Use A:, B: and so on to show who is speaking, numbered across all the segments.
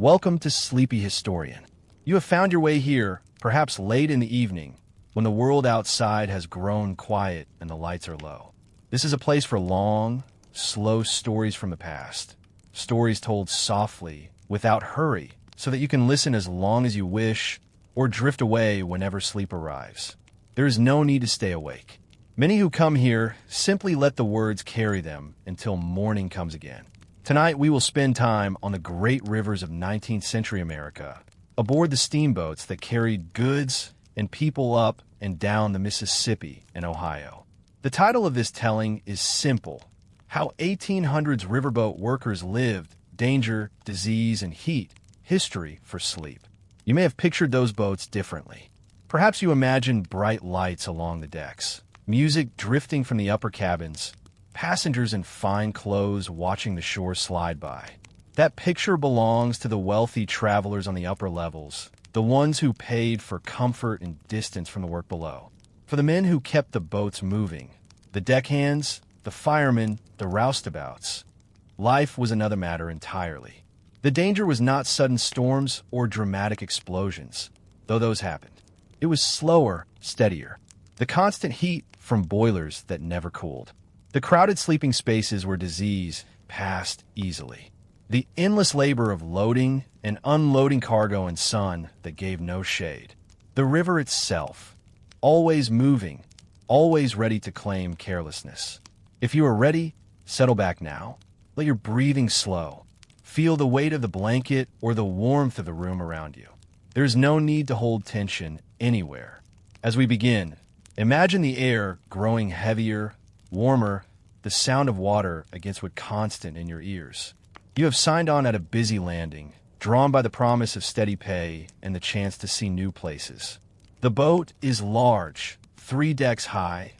A: Welcome to Sleepy Historian. You have found your way here, perhaps late in the evening, when the world outside has grown quiet and the lights are low. This is a place for long, slow stories from the past. Stories told softly, without hurry, so that you can listen as long as you wish or drift away whenever sleep arrives. There is no need to stay awake. Many who come here simply let the words carry them until morning comes again. Tonight we will spend time on the great rivers of 19th century America, aboard the steamboats that carried goods and people up and down the Mississippi and Ohio. The title of this telling is simple: How 1800s Riverboat Workers Lived, Danger, Disease, and Heat, History for Sleep. You may have pictured those boats differently. Perhaps you imagined bright lights along the decks, music drifting from the upper cabins, passengers in fine clothes watching the shore slide by. That picture belongs to the wealthy travelers on the upper levels, the ones who paid for comfort and distance from the work below. For the men who kept the boats moving, the deckhands, the firemen, the roustabouts, life was another matter entirely. The danger was not sudden storms or dramatic explosions, though those happened. It was slower, steadier. The constant heat from boilers that never cooled. The crowded sleeping spaces where disease passed easily. The endless labor of loading and unloading cargo in sun that gave no shade. The river itself, always moving, always ready to claim carelessness. If you are ready, settle back now. Let your breathing slow. Feel the weight of the blanket or the warmth of the room around you. There is no need to hold tension anywhere. As we begin, imagine the air growing heavier, warmer, the sound of water against what constant in your ears. You have signed on at a busy landing, drawn by the promise of steady pay and the chance to see new places. The boat is large, 3 decks high,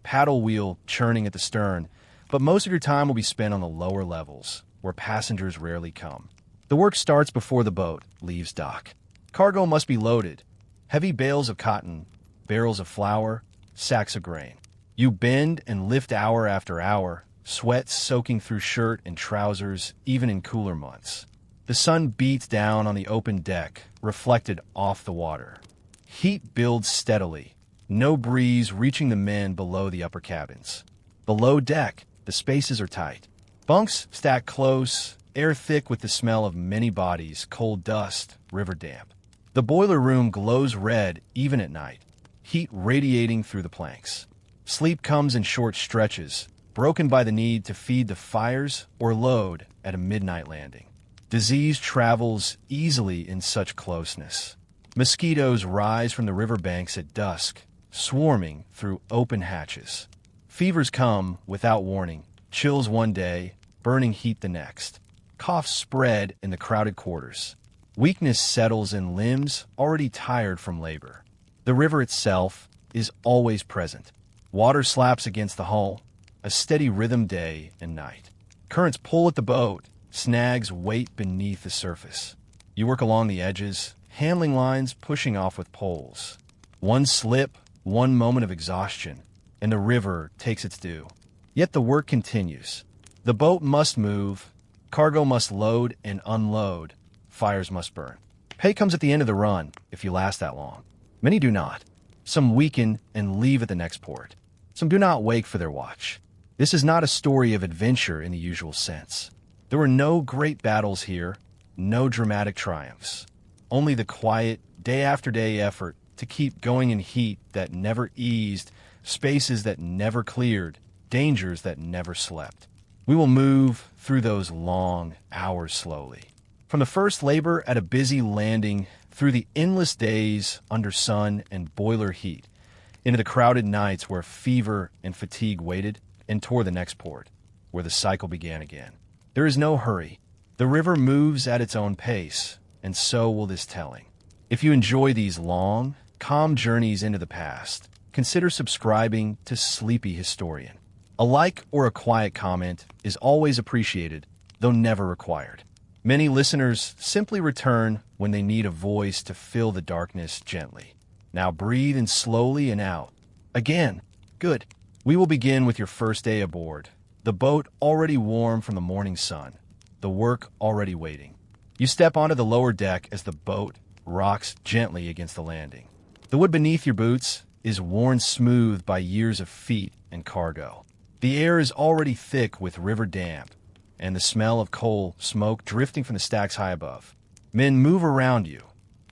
A: paddle wheel churning at the stern, but most of your time will be spent on the lower levels, where passengers rarely come. The work starts before the boat leaves dock. Cargo must be loaded. Heavy bales of cotton, barrels of flour, sacks of grain. You bend and lift hour after hour, sweat soaking through shirt and trousers, even in cooler months. The sun beats down on the open deck, reflected off the water. Heat builds steadily, no breeze reaching the men below the upper cabins. Below deck, the spaces are tight. Bunks stacked close, air thick with the smell of many bodies, coal dust, river damp. The boiler room glows red even at night, heat radiating through the planks. Sleep comes in short stretches, broken by the need to feed the fires or load at a midnight landing. Disease travels easily in such closeness. Mosquitoes rise from the riverbanks at dusk, swarming through open hatches. Fevers come without warning, chills one day, burning heat the next. Coughs spread in the crowded quarters. Weakness settles in limbs already tired from labor. The river itself is always present. Water slaps against the hull, a steady rhythm day and night. Currents pull at the boat, snags wait beneath the surface. You work along the edges, handling lines pushing off with poles. One slip, one moment of exhaustion, and the river takes its due. Yet the work continues. The boat must move, cargo must load and unload, fires must burn. Pay comes at the end of the run, if you last that long. Many do not. Some weaken and leave at the next port. Some do not wake for their watch. This is not a story of adventure in the usual sense. There were no great battles here, no dramatic triumphs. Only the quiet, day after day effort to keep going in heat that never eased, spaces that never cleared, dangers that never slept. We will move through those long hours slowly. From the first labor at a busy landing, through the endless days under sun and boiler heat, into the crowded nights where fever and fatigue waited, and toward the next port, where the cycle began again. There is no hurry. The river moves at its own pace, and so will this telling. If you enjoy these long, calm journeys into the past, consider subscribing to Sleepy Historian. A like or a quiet comment is always appreciated, though never required. Many listeners simply return when they need a voice to fill the darkness gently. Now breathe in slowly and out. Again. Good. We will begin with your first day aboard. The boat already warm from the morning sun. The work already waiting. You step onto the lower deck as the boat rocks gently against the landing. The wood beneath your boots is worn smooth by years of feet and cargo. The air is already thick with river damp, and the smell of coal smoke drifting from the stacks high above. Men move around you,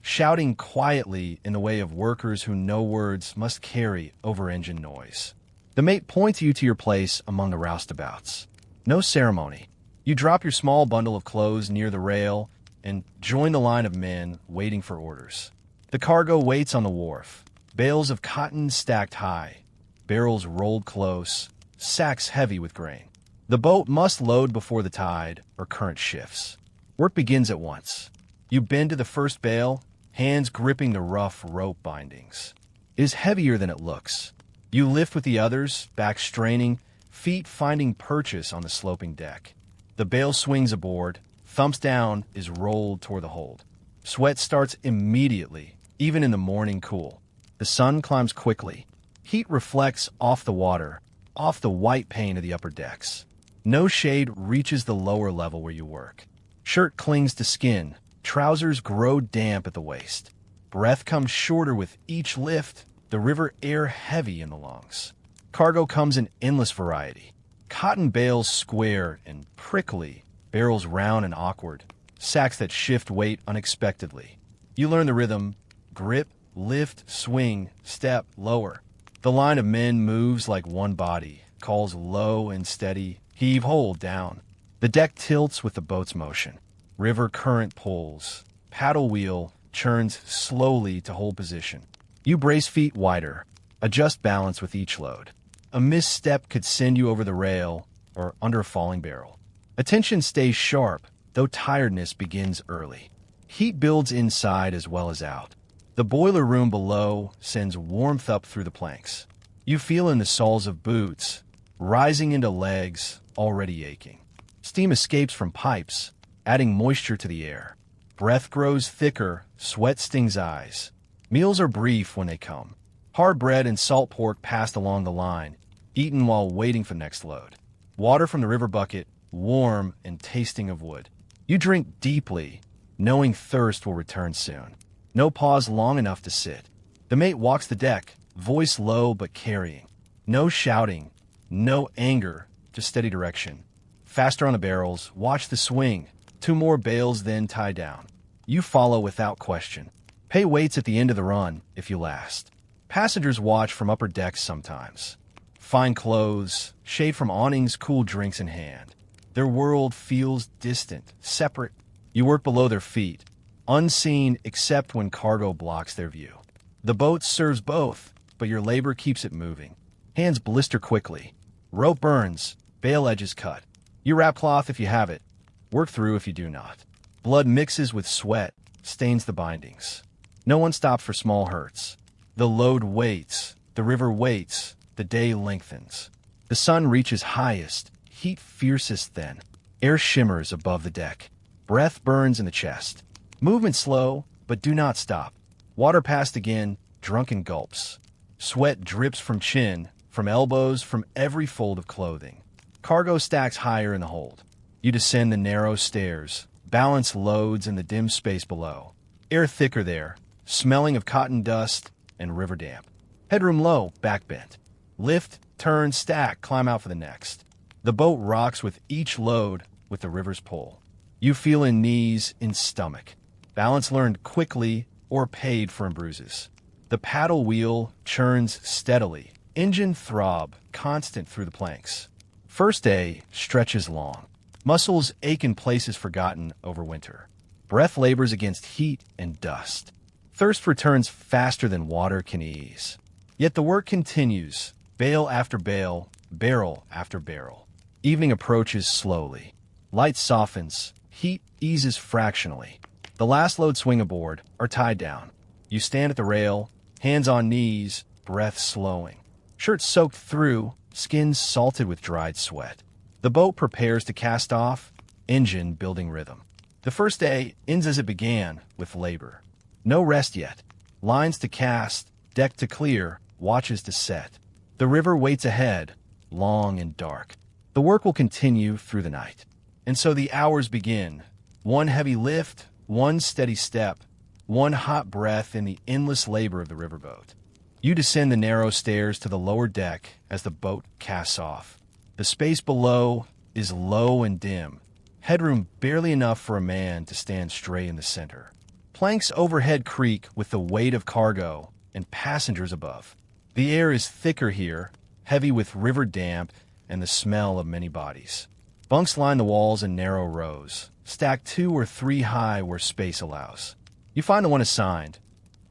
A: shouting quietly in the way of workers who no words must carry over engine noise. The mate points you to your place among the roustabouts. No ceremony. You drop your small bundle of clothes near the rail and join the line of men waiting for orders. The cargo waits on the wharf. Bales of cotton stacked high, barrels rolled close, sacks heavy with grain. The boat must load before the tide or current shifts. Work begins at once. You bend to the first bale, hands gripping the rough rope bindings. It is heavier than it looks. You lift with the others, back straining, feet finding purchase on the sloping deck. The bale swings aboard, thumps down, is rolled toward the hold. Sweat starts immediately, even in the morning cool. The sun climbs quickly. Heat reflects off the water, off the white paint of the upper decks. No shade reaches the lower level where you work. Shirt clings to skin. Trousers grow damp at the waist. Breath comes shorter with each lift, the river air heavy in the lungs. Cargo comes in endless variety. Cotton bales square and prickly, barrels round and awkward, sacks that shift weight unexpectedly. You learn the rhythm: grip, lift, swing, step, lower. The line of men moves like one body, calls low and steady, heave, hold, down. The deck tilts with the boat's motion. River current pulls. Paddle wheel churns slowly to hold position. You brace feet wider, adjust balance with each load. A misstep could send you over the rail or under a falling barrel. Attention stays sharp, though tiredness begins early. Heat builds inside as well as out. The boiler room below sends warmth up through the planks. You feel in the soles of boots, rising into legs already aching. Steam escapes from pipes, adding moisture to the air. Breath grows thicker, sweat stings eyes. Meals are brief when they come. Hard bread and salt pork passed along the line, eaten while waiting for the next load. Water from the river bucket, warm and tasting of wood. You drink deeply, knowing thirst will return soon. No pause long enough to sit. The mate walks the deck, voice low but carrying. No shouting, no anger, just steady direction. Faster on the barrels, watch the swing. 2 more bales then tie down. You follow without question. Pay waits at the end of the run if you last. Passengers watch from upper decks sometimes. Fine clothes, shade from awnings, cool drinks in hand. Their world feels distant, separate. You work below their feet, unseen except when cargo blocks their view. The boat serves both, but your labor keeps it moving. Hands blister quickly. Rope burns, bale edges cut. You wrap cloth if you have it. Work through if you do not. Blood mixes with sweat, stains the bindings. No one stops for small hurts. The load waits, the river waits, the day lengthens. The sun reaches highest, heat fiercest then. Air shimmers above the deck. Breath burns in the chest. Movement slow, but do not stop. Water passed again, drunken gulps. Sweat drips from chin, from elbows, from every fold of clothing. Cargo stacks higher in the hold. You descend the narrow stairs, balance loads in the dim space below. Air thicker there, smelling of cotton dust and river damp. Headroom low, back bent. Lift, turn, stack, climb out for the next. The boat rocks with each load with the river's pull. You feel in knees, in stomach. Balance learned quickly or paid for in bruises. The paddle wheel churns steadily. Engine throb, constant through the planks. First day stretches long. Muscles ache in places forgotten over winter. Breath labors against heat and dust. Thirst returns faster than water can ease. Yet the work continues, bale after bale, barrel after barrel. Evening approaches slowly. Light softens, heat eases fractionally. The last load swing aboard are tied down. You stand at the rail, hands on knees, breath slowing. Shirt soaked through, skin salted with dried sweat. The boat prepares to cast off, engine building rhythm. The first day ends as it began, with labor. No rest yet. Lines to cast, deck to clear, watches to set. The river waits ahead, long and dark. The work will continue through the night. And so the hours begin, One heavy lift, one steady step, one hot breath in the endless labor of the riverboat. You descend the narrow stairs to the lower deck as the boat casts off. The space below is low and dim, headroom barely enough for a man to stand straight in the center. Planks overhead creak with the weight of cargo and passengers above. The air is thicker here, heavy with river damp and the smell of many bodies. Bunks line the walls in narrow rows, stacked 2 or 3 high where space allows. You find the one assigned.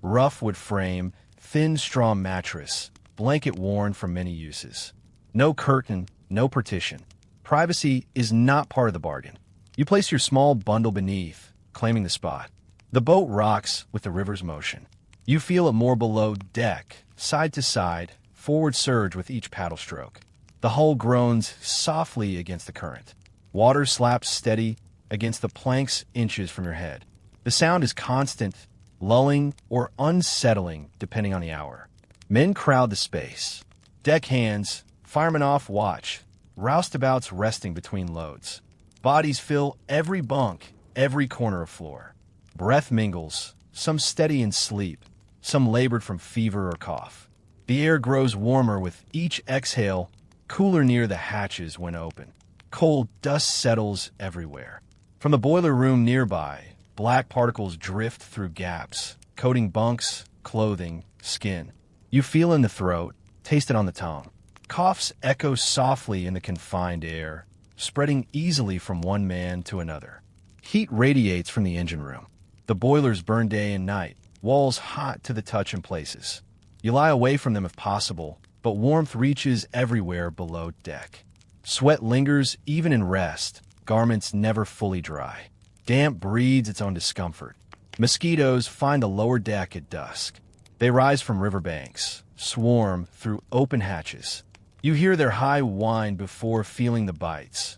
A: Rough wood frame, thin straw mattress, blanket worn from many uses. No curtain, no partition. Privacy is not part of the bargain. You place your small bundle beneath, claiming the spot. The boat rocks with the river's motion. You feel it more below deck, side to side, forward surge with each paddle stroke. The hull groans softly against the current. Water slaps steady against the planks inches from your head. The sound is constant, lulling or unsettling depending on the hour. Men crowd the space. Deckhands, firemen off watch, roustabouts resting between loads. Bodies fill every bunk, every corner of floor. Breath mingles, some steady in sleep, some labored from fever or cough. The air grows warmer with each exhale, cooler near the hatches when open. Cold dust settles everywhere. From the boiler room nearby, black particles drift through gaps, coating bunks, clothing, skin. You feel in the throat, taste it on the tongue. Coughs echo softly in the confined air, spreading easily from one man to another. Heat radiates from the engine room. The boilers burn day and night, walls hot to the touch in places. You lie away from them if possible, but warmth reaches everywhere below deck. Sweat lingers even in rest, garments never fully dry. Damp breeds its own discomfort. Mosquitoes find the lower deck at dusk. They rise from riverbanks, swarm through open hatches. You hear their high whine before feeling the bites.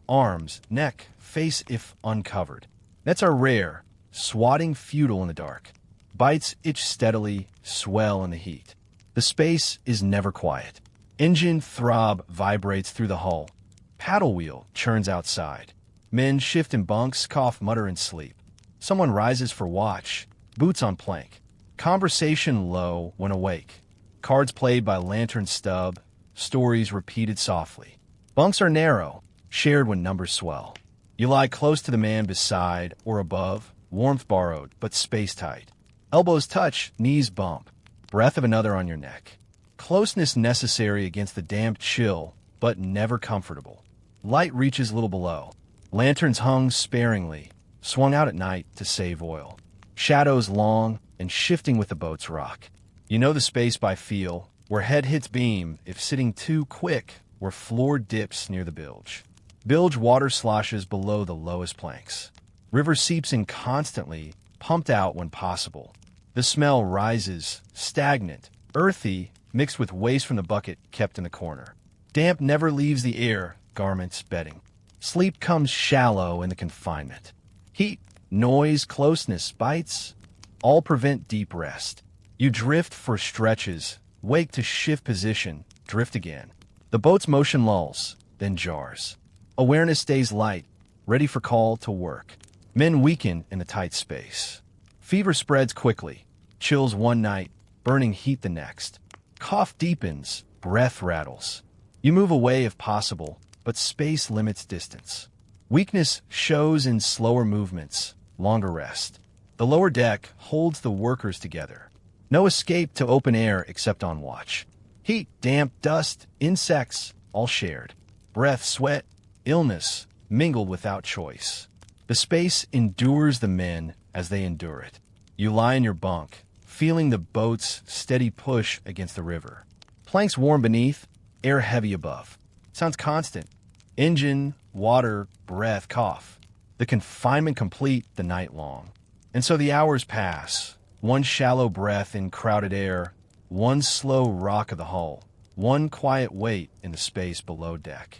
A: Arms, neck, face if uncovered. Nets are rare, swatting futile in the dark. Bites itch steadily, swell in the heat. The space is never quiet. Engine throb vibrates through the hull. Paddle wheel churns outside. Men shift in bunks, cough, mutter, and sleep. Someone rises for watch, boots on plank. Conversation low when awake. Cards played by lantern stub, stories repeated softly. Bunks are narrow, shared when numbers swell. You lie close to the man beside or above, warmth borrowed, but space tight. Elbows touch, knees bump. Breath of another on your neck. Closeness necessary against the damp chill, but never comfortable. Light reaches little below. Lanterns hung sparingly, swung out at night to save oil. Shadows long and shifting with the boat's rock. You know the space by feel, where head hits beam if sitting too quick, where floor dips near the bilge. Bilge water sloshes below the lowest planks. River seeps in constantly, pumped out when possible. The smell rises, stagnant, earthy, mixed with waste from the bucket kept in the corner. Damp never leaves the air, garments, bedding. Sleep comes shallow in the confinement. Heat, noise, closeness, bites, all prevent deep rest. You drift for stretches, wake to shift position, drift again. The boat's motion lulls, then jars. Awareness stays light, ready for call to work. Men weaken in the tight space. Fever spreads quickly, chills one night, burning heat the next. Cough deepens, breath rattles. You move away if possible, but space limits distance. Weakness shows in slower movements, longer rest. The lower deck holds the workers together. No escape to open air except on watch. Heat, damp, dust, insects, all shared. Breath, sweat, illness, mingled without choice. The space endures the men as they endure it. You lie in your bunk, feeling the boat's steady push against the river. Planks warm beneath, air heavy above. Sounds constant. Engine, water, breath, cough. The confinement complete the night long. And so the hours pass. One shallow breath in crowded air, one slow rock of the hull, one quiet wait in the space below deck.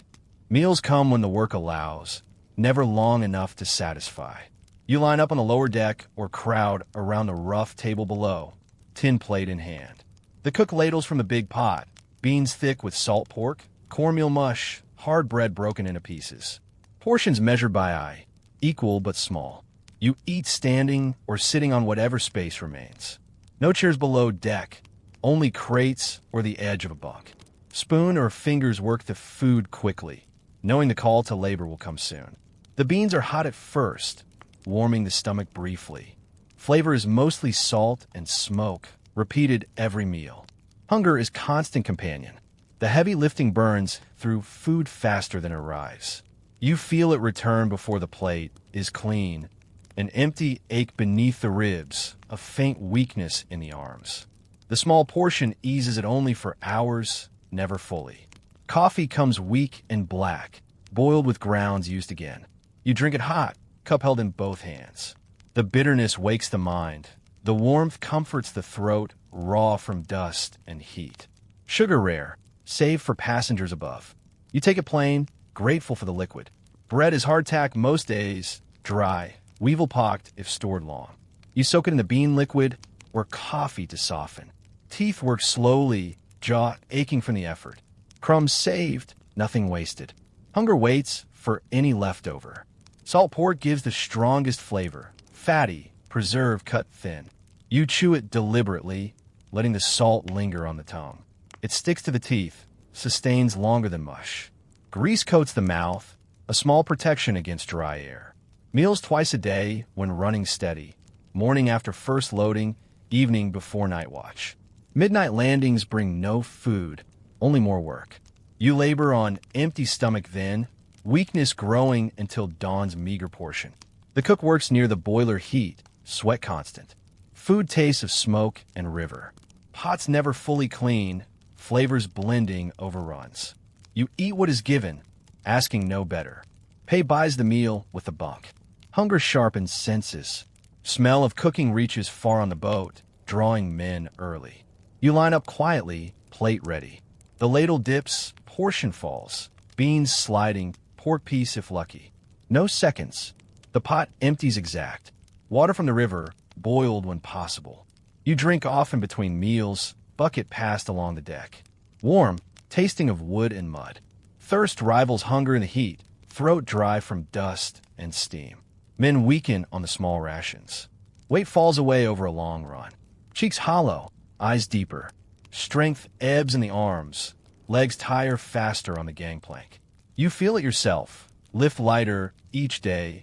A: Meals come when the work allows, never long enough to satisfy. You line up on the lower deck or crowd around the rough table below, tin plate in hand. The cook ladles from the big pot, beans thick with salt pork, cornmeal mush, hard bread broken into pieces. Portions measured by eye. equal but small. You eat standing or sitting on whatever space remains. No chairs below deck, only crates or the edge of a bunk. Spoon or fingers work the food quickly, knowing the call to labor will come soon. The beans are hot at first, warming the stomach briefly. Flavor is mostly salt and smoke, repeated every meal. Hunger is constant companion. The heavy lifting burns through food faster than it arrives. You feel it return before the plate is clean, an empty ache beneath the ribs, a faint weakness in the arms. The small portion eases it only for hours, never fully. Coffee comes weak and black, boiled with grounds used again. You drink it hot, cup held in both hands. The bitterness wakes the mind. The warmth comforts the throat, raw from dust and heat. Sugar rare, saved for passengers above. You take it plain, grateful for the liquid. Bread is hardtack most days, dry, weevil-pocked if stored long. You soak it in the bean liquid or coffee to soften. Teeth work slowly, jaw aching from the effort. Crumbs saved, nothing wasted. Hunger waits for any leftover. Salt pork gives the strongest flavor, fatty, preserved cut thin. You chew it deliberately, letting the salt linger on the tongue. It sticks to the teeth, sustains longer than mush. Grease coats the mouth, a small protection against dry air. Meals twice a day when running steady. Morning after first loading, evening before night watch. Midnight landings bring no food, only more work. You labor on empty stomach then, weakness growing until dawn's meager portion. The cook works near the boiler heat, sweat constant. Food tastes of smoke and river. Pots never fully clean, flavors blending overruns. You eat what is given, asking no better. Pay buys the meal with a bunk. Hunger sharpens senses. Smell of cooking reaches far on the boat, drawing men early. You line up quietly, plate ready. The ladle dips, portion falls. Beans sliding, pork piece if lucky. No seconds. The pot empties exact. Water from the river, boiled when possible. You drink often between meals, bucket passed along the deck. Warm, tasting of wood and mud. Thirst rivals hunger in the heat, throat dry from dust and steam. Men weaken on the small rations. Weight falls away over a long run. Cheeks hollow, eyes deeper. Strength ebbs in the arms. Legs tire faster on the gangplank. You feel it yourself. Lift lighter each day,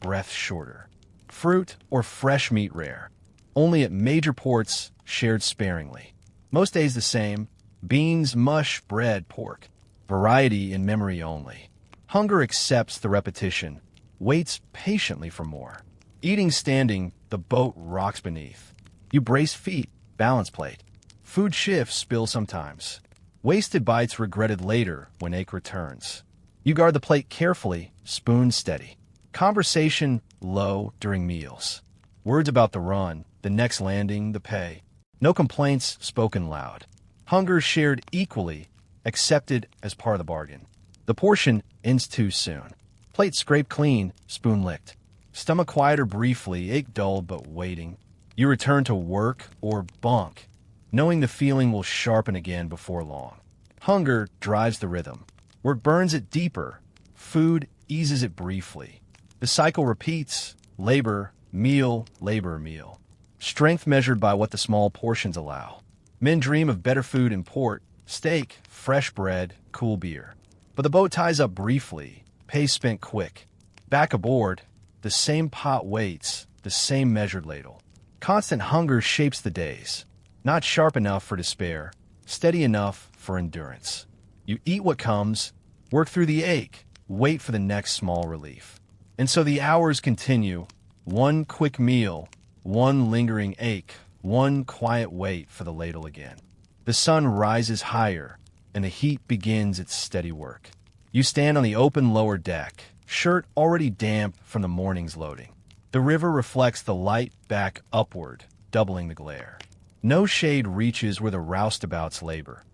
A: breath shorter. Fruit or fresh meat rare. Only at major ports shared sparingly. Most days the same. Beans, mush, bread, pork. Variety in memory only. Hunger accepts the repetition, waits patiently for more. Eating standing, the boat rocks beneath. You brace feet, balance plate. Food shifts, spill sometimes. Wasted bites regretted later when ache returns. You guard the plate carefully, spoon steady. Conversation low during meals. Words about the run, the next landing, the pay. No complaints spoken loud. Hunger shared equally, accepted as part of the bargain. The portion ends too soon. Plate scraped clean, spoon licked. Stomach quieter briefly, ache dulled but waiting. You return to work or bunk, knowing the feeling will sharpen again before long. Hunger drives the rhythm. Work burns it deeper. Food eases it briefly. The cycle repeats, labor, meal, labor, meal. Strength measured by what the small portions allow. Men dream of better food in port, steak, fresh bread, cool beer. But the boat ties up briefly, pay spent quick. Back aboard, the same pot waits, the same measured ladle. Constant hunger shapes the days. Not sharp enough for despair, steady enough for endurance. You eat what comes, work through the ache, wait for the next small relief. And so the hours continue. One quick meal, one lingering ache, one quiet wait for the ladle again. The sun rises higher, and the heat begins its steady work. You stand on the open lower deck, shirt already damp from the morning's loading. The river reflects the light back upward, doubling the glare. No shade reaches where the roustabouts labor.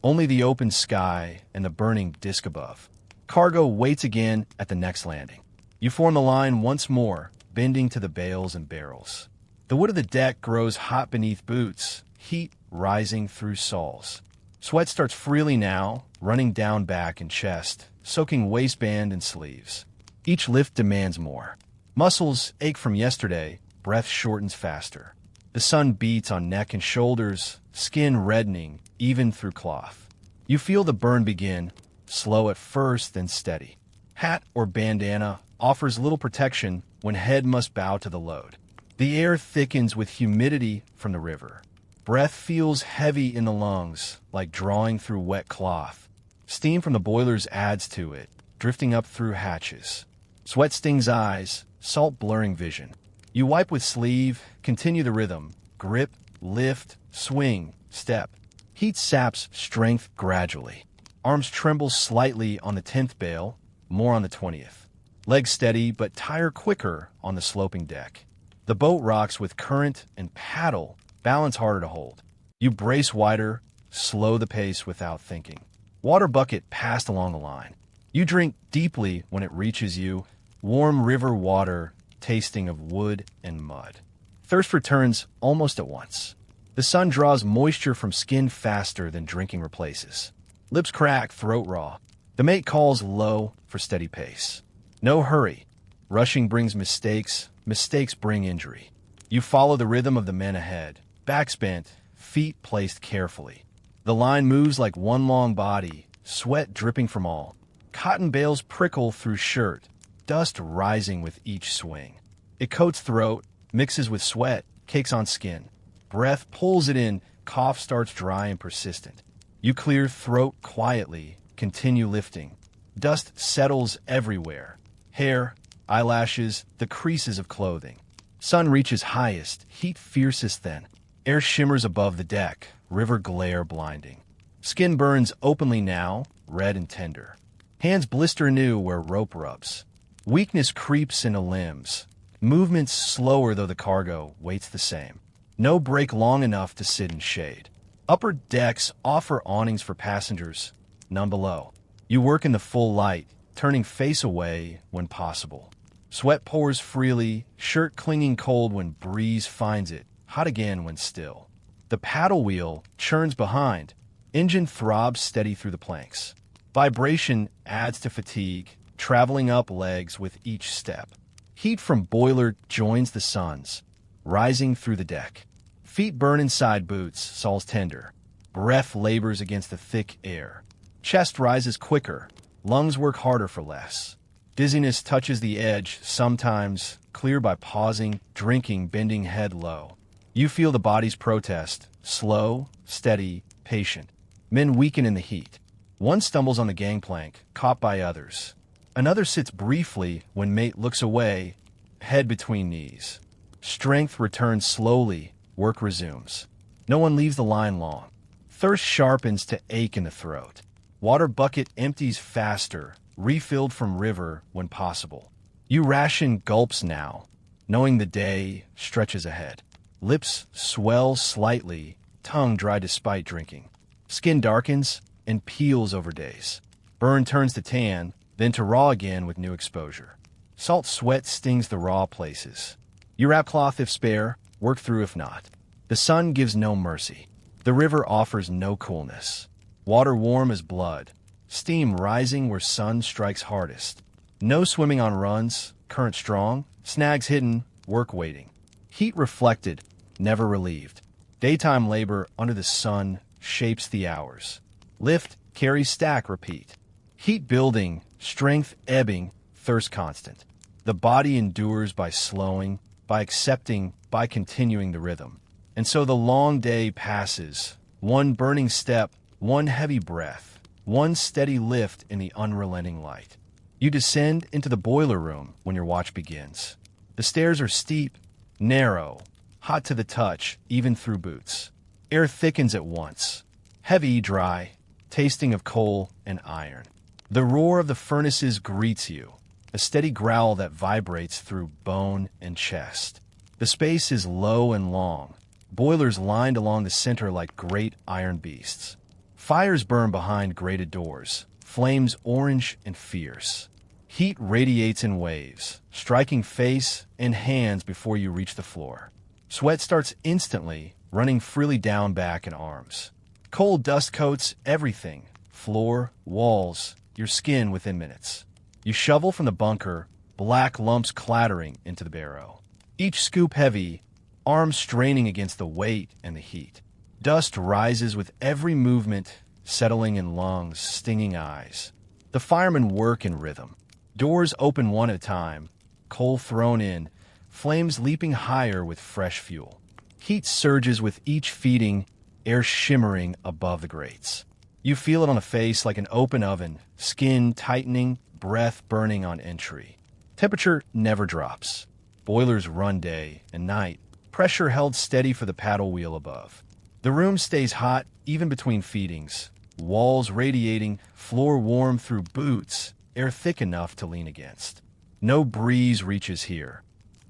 A: Only the open sky and the burning disk above. Cargo waits again at the next landing. You form the line once more, bending to the bales and barrels. The wood of the deck grows hot beneath boots, heat rising through soles. Sweat starts freely now, running down back and chest, soaking waistband and sleeves. Each lift demands more. Muscles ache from yesterday, breath shortens faster. The sun beats on neck and shoulders, skin reddening, even through cloth. You feel the burn begin, slow at first, then steady. Hat or bandana offers little protection when head must bow to the load. The air thickens with humidity from the river. Breath feels heavy in the lungs, like drawing through wet cloth. Steam from the boilers adds to it, drifting up through hatches. Sweat stings eyes, salt blurring vision. You wipe with sleeve, continue the rhythm. Grip, lift, swing, step. Heat saps strength gradually. Arms tremble slightly on the 10th bale, more on the 20th. Legs steady but tire quicker on the sloping deck. The boat rocks with current and paddle, balance harder to hold. You brace wider, slow the pace without thinking. Water bucket passed along the line. You drink deeply when it reaches you, warm river water tasting of wood and mud. Thirst returns almost at once. The sun draws moisture from skin faster than drinking replaces. Lips crack, throat raw. The mate calls low for steady pace. No hurry. Rushing brings mistakes. Mistakes bring injury. You follow the rhythm of the men ahead. Backs bent, feet placed carefully. The line moves like one long body, sweat dripping from all. Cotton bales prickle through shirt, dust rising with each swing. It coats throat, mixes with sweat, cakes on skin. Breath pulls it in, cough starts dry and persistent. You clear throat quietly, continue lifting. Dust settles everywhere. Hair, eyelashes, the creases of clothing. Sun reaches highest, heat fiercest then. Air shimmers above the deck, river glare blinding. Skin burns openly now, red and tender. Hands blister anew where rope rubs. Weakness creeps into limbs. Movements slower though the cargo waits the same. No break long enough to sit in shade. Upper decks offer awnings for passengers, none below. You work in the full light, turning face away when possible. Sweat pours freely, shirt clinging cold when breeze finds it, hot again when still. The paddle wheel churns behind. Engine throbs steady through the planks. Vibration adds to fatigue, traveling up legs with each step. Heat from boiler joins the suns, rising through the deck. Feet burn inside boots, soles tender. Breath labors against the thick air. Chest rises quicker, lungs work harder for less. Dizziness touches the edge, sometimes, clear by pausing, drinking, bending head low. You feel the body's protest, slow, steady, patient. Men weaken in the heat. One stumbles on the gangplank, caught by others. Another sits briefly when mate looks away, head between knees. Strength returns slowly, work resumes. No one leaves the line long. Thirst sharpens to ache in the throat. Water bucket empties faster, refilled from river when possible. You ration gulps now, knowing the day stretches ahead. Lips swell slightly, tongue dry despite drinking. Skin darkens and peels over days. Burn turns to tan, then to raw again with new exposure. Salt sweat stings the raw places. You wrap cloth if spare, work through if not. The sun gives no mercy. The river offers no coolness. Water warm as blood. Steam rising where sun strikes hardest. No swimming on runs, current strong, snags hidden, work waiting. Heat reflected, never relieved. Daytime labor under the sun shapes the hours. Lift, carry, stack, repeat. Heat building, strength ebbing, thirst constant. The body endures by slowing, by accepting, by continuing the rhythm. And so the long day passes, one burning step, one heavy breath, one steady lift in the unrelenting light. You descend into the boiler room when your watch begins. The stairs are steep, narrow, hot to the touch, even through boots. Air thickens at once, heavy, dry, tasting of coal and iron. The roar of the furnaces greets you, a steady growl that vibrates through bone and chest. The space is low and long, boilers lined along the center like great iron beasts. Fires burn behind grated doors, flames orange and fierce. Heat radiates in waves, striking face and hands before you reach the floor. Sweat starts instantly, running freely down back and arms. Cold dust coats everything, floor, walls, your skin within minutes. You shovel from the bunker, black lumps clattering into the barrow. Each scoop heavy, arms straining against the weight and the heat. Dust rises with every movement, settling in lungs, stinging eyes. The firemen work in rhythm. Doors open one at a time, coal thrown in, flames leaping higher with fresh fuel. Heat surges with each feeding, air shimmering above the grates. You feel it on the face like an open oven, skin tightening, breath burning on entry. Temperature never drops. Boilers run day and night, pressure held steady for the paddle wheel above. The room stays hot even between feedings, walls radiating, floor warm through boots, air thick enough to lean against. No breeze reaches here.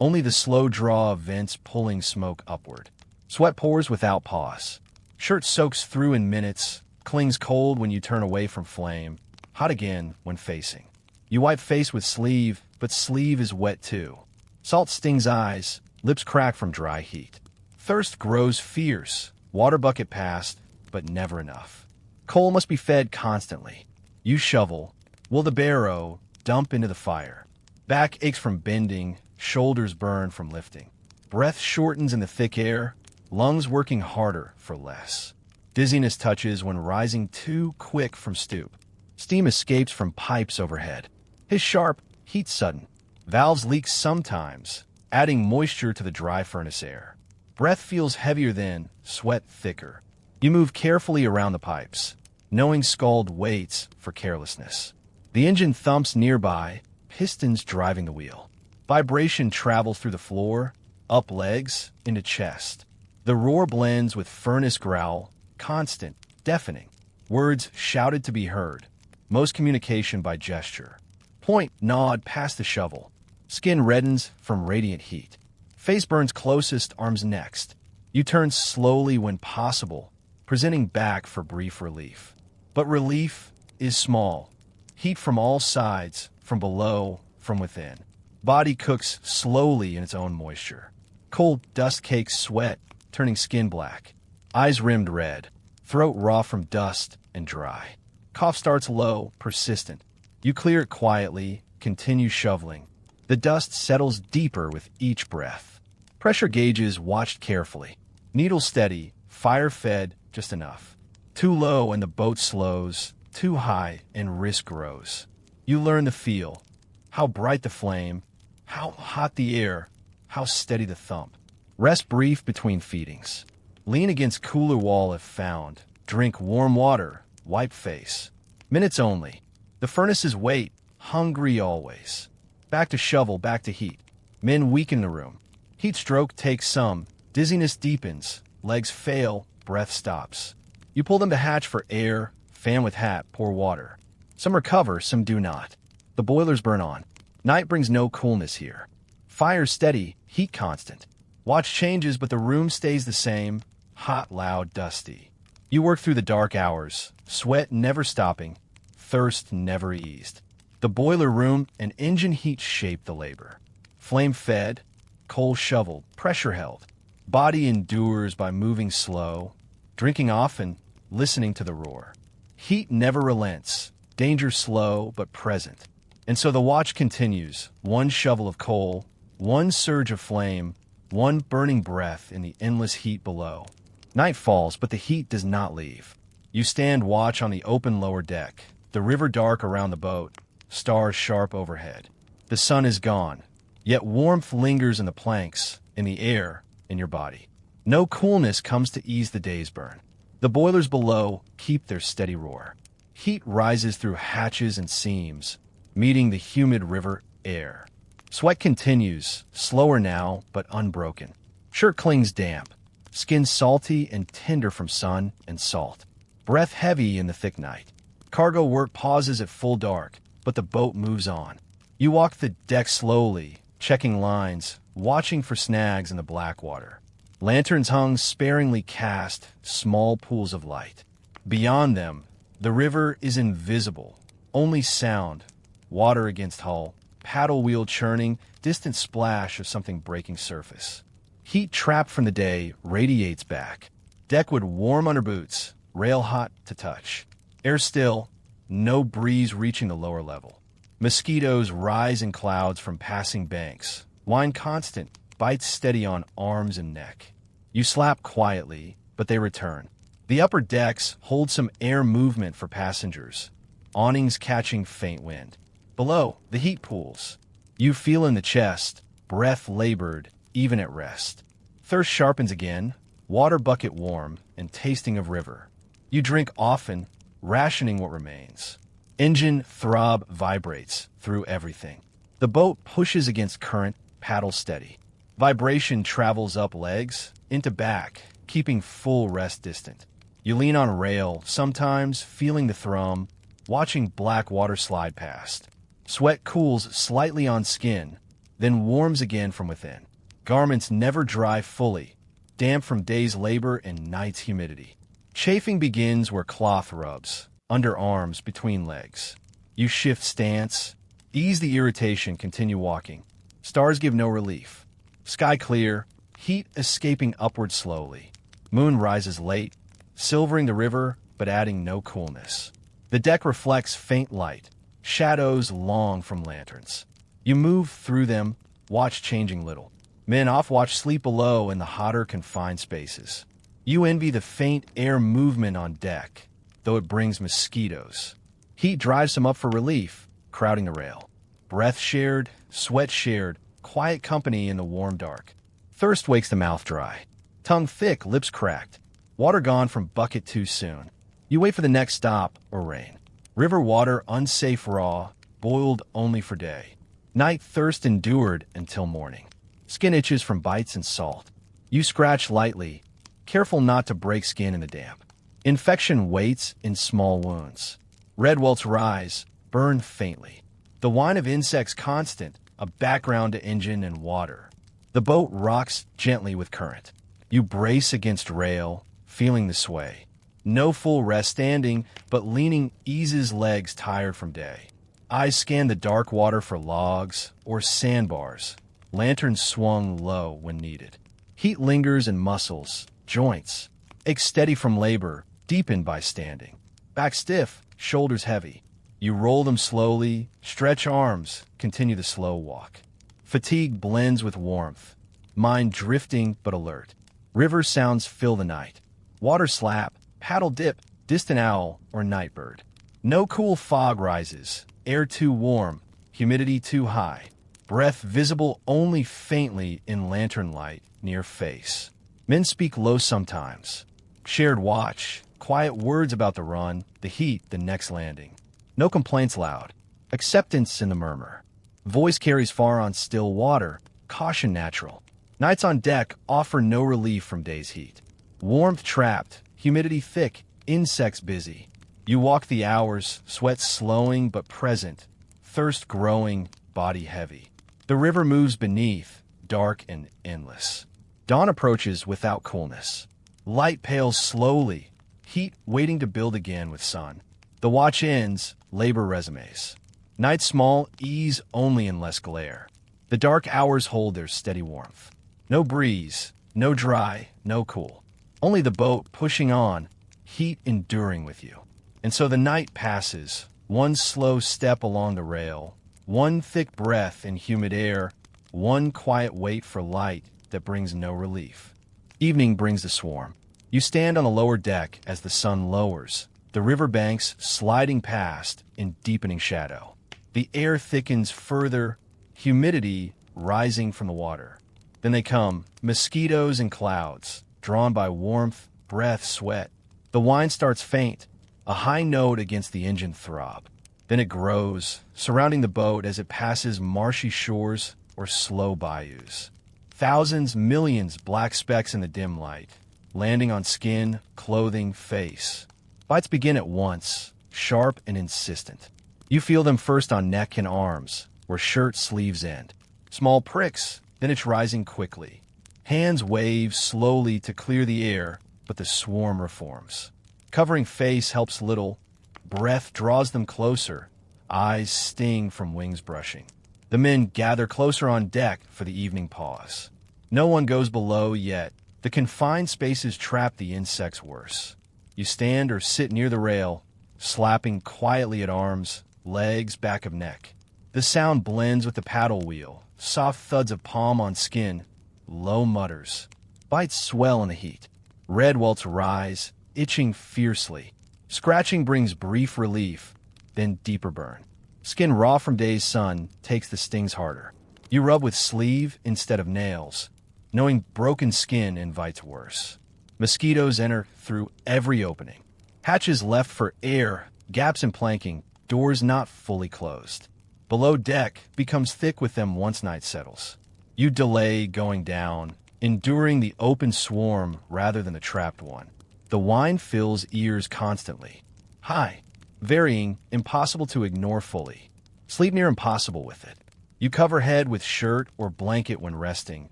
A: Only the slow draw of vents pulling smoke upward. Sweat pours without pause. Shirt soaks through in minutes, clings cold when you turn away from flame, hot again when facing. You wipe face with sleeve, but sleeve is wet too. Salt stings eyes, lips crack from dry heat. Thirst grows fierce, water bucket past, but never enough. Coal must be fed constantly. You shovel, will the barrow, dump into the fire. Back aches from bending, shoulders burn from lifting. Breath shortens in the thick air, lungs working harder for less. Dizziness touches when rising too quick from stoop. Steam escapes from pipes overhead. His sharp, heat sudden. Valves leak sometimes, adding moisture to the dry furnace air. Breath feels heavier then, sweat thicker. You move carefully around the pipes, knowing scald waits for carelessness. The engine thumps nearby, pistons driving the wheel. Vibration travels through the floor, up legs, into chest. The roar blends with furnace growl, constant, deafening. Words shouted to be heard. Most communication by gesture. Point gnawed past the shovel. Skin reddens from radiant heat. Face burns closest, arms next. You turn slowly when possible, presenting back for brief relief. But relief is small. Heat from all sides, from below, from within. Body cooks slowly in its own moisture. Cold dust cakes sweat, turning skin black. Eyes rimmed red. Throat raw from dust and dry. Cough starts low, persistent. You clear it quietly, continue shoveling. The dust settles deeper with each breath. Pressure gauges watched carefully. Needle steady, fire fed, just enough. Too low and the boat slows, too high and risk grows. You learn the feel. How bright the flame, how hot the air, how steady the thump. Rest brief between feedings. Lean against cooler wall if found. Drink warm water, wipe face. Minutes only. The furnaces wait, hungry always. Back to shovel, back to heat. Men weaken the room. Heat stroke takes some. Dizziness deepens. Legs fail, breath stops. You pull them to hatch for air, fan with hat, pour water. Some recover, some do not. The boilers burn on. Night brings no coolness here. Fire steady, heat constant. Watch changes, but the room stays the same. Hot, loud, dusty. You work through the dark hours. Sweat never stopping. Thirst never eased. The boiler room and engine heat shape the labor. Flame fed, coal shoveled, pressure held. Body endures by moving slow, drinking often, listening to the roar. Heat never relents, danger slow but present. And so the watch continues, one shovel of coal, one surge of flame, one burning breath in the endless heat below. Night falls, but the heat does not leave. You stand watch on the open lower deck, the river dark around the boat, stars sharp overhead. The sun is gone, yet warmth lingers in the planks, in the air, in your body. No coolness comes to ease the day's burn. The boilers below keep their steady roar. Heat rises through hatches and seams, meeting the humid river air. Sweat continues, slower now, but unbroken. Shirt clings damp, skin salty and tender from sun and salt. Breath heavy in the thick night. Cargo work pauses at full dark, but the boat moves on. You walk the deck slowly, checking lines, watching for snags in the black water. Lanterns hung sparingly cast, small pools of light. Beyond them, the river is invisible, only sound, water against hull, paddle wheel churning, distant splash of something breaking surface. Heat trapped from the day radiates back. Deckwood warm under boots, rail hot to touch. Air still, no breeze reaching the lower level. Mosquitoes rise in clouds from passing banks. Whine constant, bites steady on arms and neck. You slap quietly, but they return. The upper decks hold some air movement for passengers, awnings catching faint wind. Below, the heat pools. You feel in the chest, breath labored, even at rest. Thirst sharpens again, water bucket warm, and tasting of river. You drink often, rationing what remains. Engine throb vibrates through everything. The boat pushes against current, paddle steady. Vibration travels up legs, into back, keeping full rest distant. You lean on rail, sometimes feeling the thrum, watching black water slide past. Sweat cools slightly on skin, then warms again from within. Garments never dry fully, damp from day's labor and night's humidity. Chafing begins where cloth rubs, under arms, between legs. You shift stance, ease the irritation, continue walking. Stars give no relief. Sky clear, heat escaping upward slowly. Moon rises late, silvering the river but adding no coolness. The deck reflects faint light, shadows long from lanterns. You move through them, watch changing little. Men off watch sleep below in the hotter confined spaces. You envy the faint air movement on deck, though it brings mosquitoes. Heat drives them up for relief, crowding the rail. Breath shared, sweat shared, quiet company in the warm dark. Thirst wakes the mouth dry. Tongue thick, lips cracked. Water gone from bucket too soon. You wait for the next stop or rain. River water unsafe raw, boiled only for day. Night thirst endured until morning. Skin itches from bites and salt. You scratch lightly, careful not to break skin in the damp. Infection waits in small wounds. Red welts rise, burn faintly. The whine of insects constant, a background to engine and water. The boat rocks gently with current. You brace against rail, feeling the sway. No full rest standing, but leaning eases legs tired from day. Eyes scan the dark water for logs or sandbars. Lanterns swung low when needed. Heat lingers in muscles, joints. Ache steady from labor, deepened by standing. Back stiff, shoulders heavy. You roll them slowly, stretch arms, continue the slow walk. Fatigue blends with warmth. Mind drifting but alert. River sounds fill the night. Water slap, paddle dip, distant owl, or nightbird. No cool fog rises. Air too warm, humidity too high. Breath visible only faintly in lantern light near face. Men speak low sometimes. Shared watch, quiet words about the run, the heat, the next landing. No complaints loud. Acceptance in the murmur. Voice carries far on still water, caution natural. Nights on deck offer no relief from day's heat. Warmth trapped, humidity thick, insects busy. You walk the hours, sweat slowing but present, thirst growing, body heavy. The river moves beneath, dark and endless. Dawn approaches without coolness. Light pales slowly, heat waiting to build again with sun. The watch ends, labor resumes. Night small, ease only in less glare. The dark hours hold their steady warmth. No breeze, no dry, no cool. Only the boat pushing on, heat enduring with you. And so the night passes, one slow step along the rail, one thick breath in humid air, one quiet wait for light that brings no relief. Evening brings the swarm. You stand on the lower deck as the sun lowers, the river banks sliding past in deepening shadow. The air thickens further, humidity rising from the water. Then they come, mosquitoes and clouds, drawn by warmth, breath, sweat. The whine starts faint, a high note against the engine throb. Then it grows, surrounding the boat as it passes marshy shores or slow bayous. Thousands, millions black specks in the dim light, landing on skin, clothing, face. Bites begin at once, sharp and insistent. You feel them first on neck and arms, where shirt sleeves end. Small pricks, then it's rising quickly. Hands wave slowly to clear the air, but the swarm reforms. Covering face helps little. Breath draws them closer. Eyes sting from wings brushing. The men gather closer on deck for the evening pause. No one goes below yet. The confined spaces trap the insects worse. You stand or sit near the rail, slapping quietly at arms, legs, back of neck. The sound blends with the paddle wheel, soft thuds of palm on skin, low mutters. Bites swell in the heat. Red welts rise, itching fiercely. Scratching brings brief relief, then deeper burn. Skin raw from day's sun takes the stings harder. You rub with sleeve instead of nails, knowing broken skin invites worse. Mosquitoes enter through every opening. Hatches left for air, gaps in planking, doors not fully closed. Below deck becomes thick with them once night settles. You delay going down, enduring the open swarm rather than the trapped one. The whine fills ears constantly. High, varying, impossible to ignore fully. Sleep near impossible with it. You cover head with shirt or blanket when resting,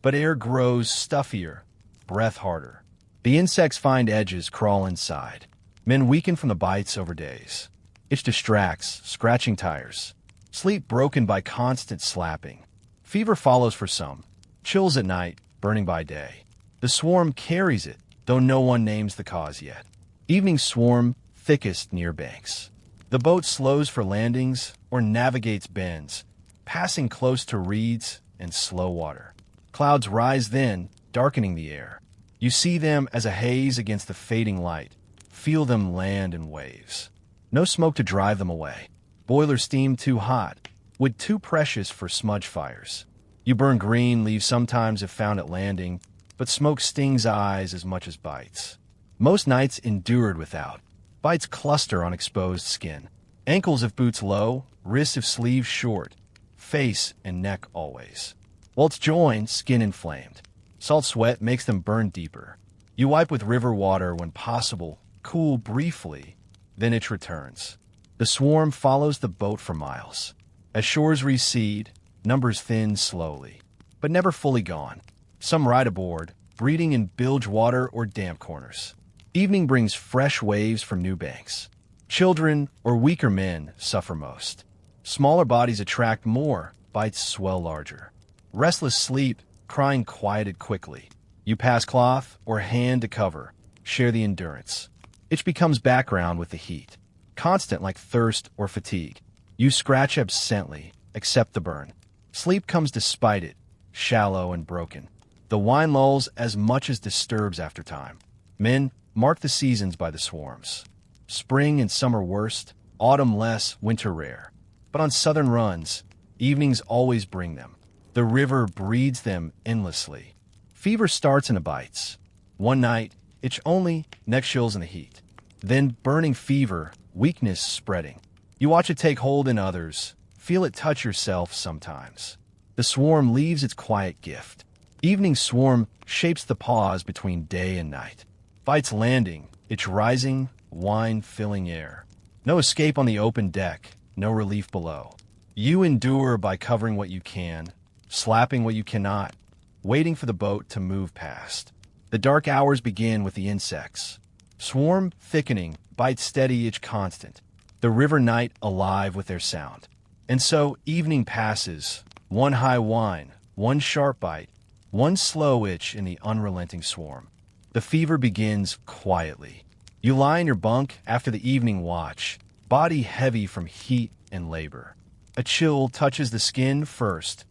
A: but air grows stuffier, breath harder. The insects find edges crawl inside. Men weaken from the bites over days. Itch distracts, scratching tires. Sleep broken by constant slapping. Fever follows for some. Chills at night, burning by day. The swarm carries it, though no one names the cause yet. Evening swarm thickest near banks. The boat slows for landings or navigates bends, passing close to reeds and slow water. Clouds rise then, darkening the air. You see them as a haze against the fading light. Feel them land in waves. No smoke to drive them away. Boiler steam too hot. Wood too precious for smudge fires. You burn green leaves sometimes if found at landing, but smoke stings eyes as much as bites. Most nights endured without. Bites cluster on exposed skin. Ankles if boots low, wrists if sleeves short. Face and neck always. Welts join, skin inflamed. Salt sweat makes them burn deeper. You wipe with river water when possible, cool briefly, then it returns. The swarm follows the boat for miles. As shores recede, numbers thin slowly, but never fully gone. Some ride aboard, breeding in bilge water or damp corners. Evening brings fresh waves from new banks. Children or weaker men suffer most. Smaller bodies attract more, bites swell larger. Restless sleep, crying quieted quickly. You pass cloth or hand to cover, share the endurance. Itch becomes background with the heat. Constant like thirst or fatigue. You scratch absently, accept the burn. Sleep comes despite it, shallow and broken. The whine lulls as much as disturbs after time. Men mark the seasons by the swarms. Spring and summer worst, autumn less, winter rare. But on southern runs, evenings always bring them. The river breeds them endlessly. Fever starts in the bites. One night, itch only, next chills in the heat. Then burning fever, weakness spreading. You watch it take hold in others, feel it touch yourself sometimes. The swarm leaves its quiet gift. Evening swarm shapes the pause between day and night. Bites landing, itch rising, whine filling air. No escape on the open deck, no relief below. You endure by covering what you can, slapping what you cannot, waiting for the boat to move past. The dark hours begin with the insects. Swarm thickening, bite steady, itch constant. The river night alive with their sound. And so evening passes, one high whine, one sharp bite, one slow itch in the unrelenting swarm. The fever begins quietly. You lie in your bunk after the evening watch, body heavy from heat and labor. A chill touches the skin first,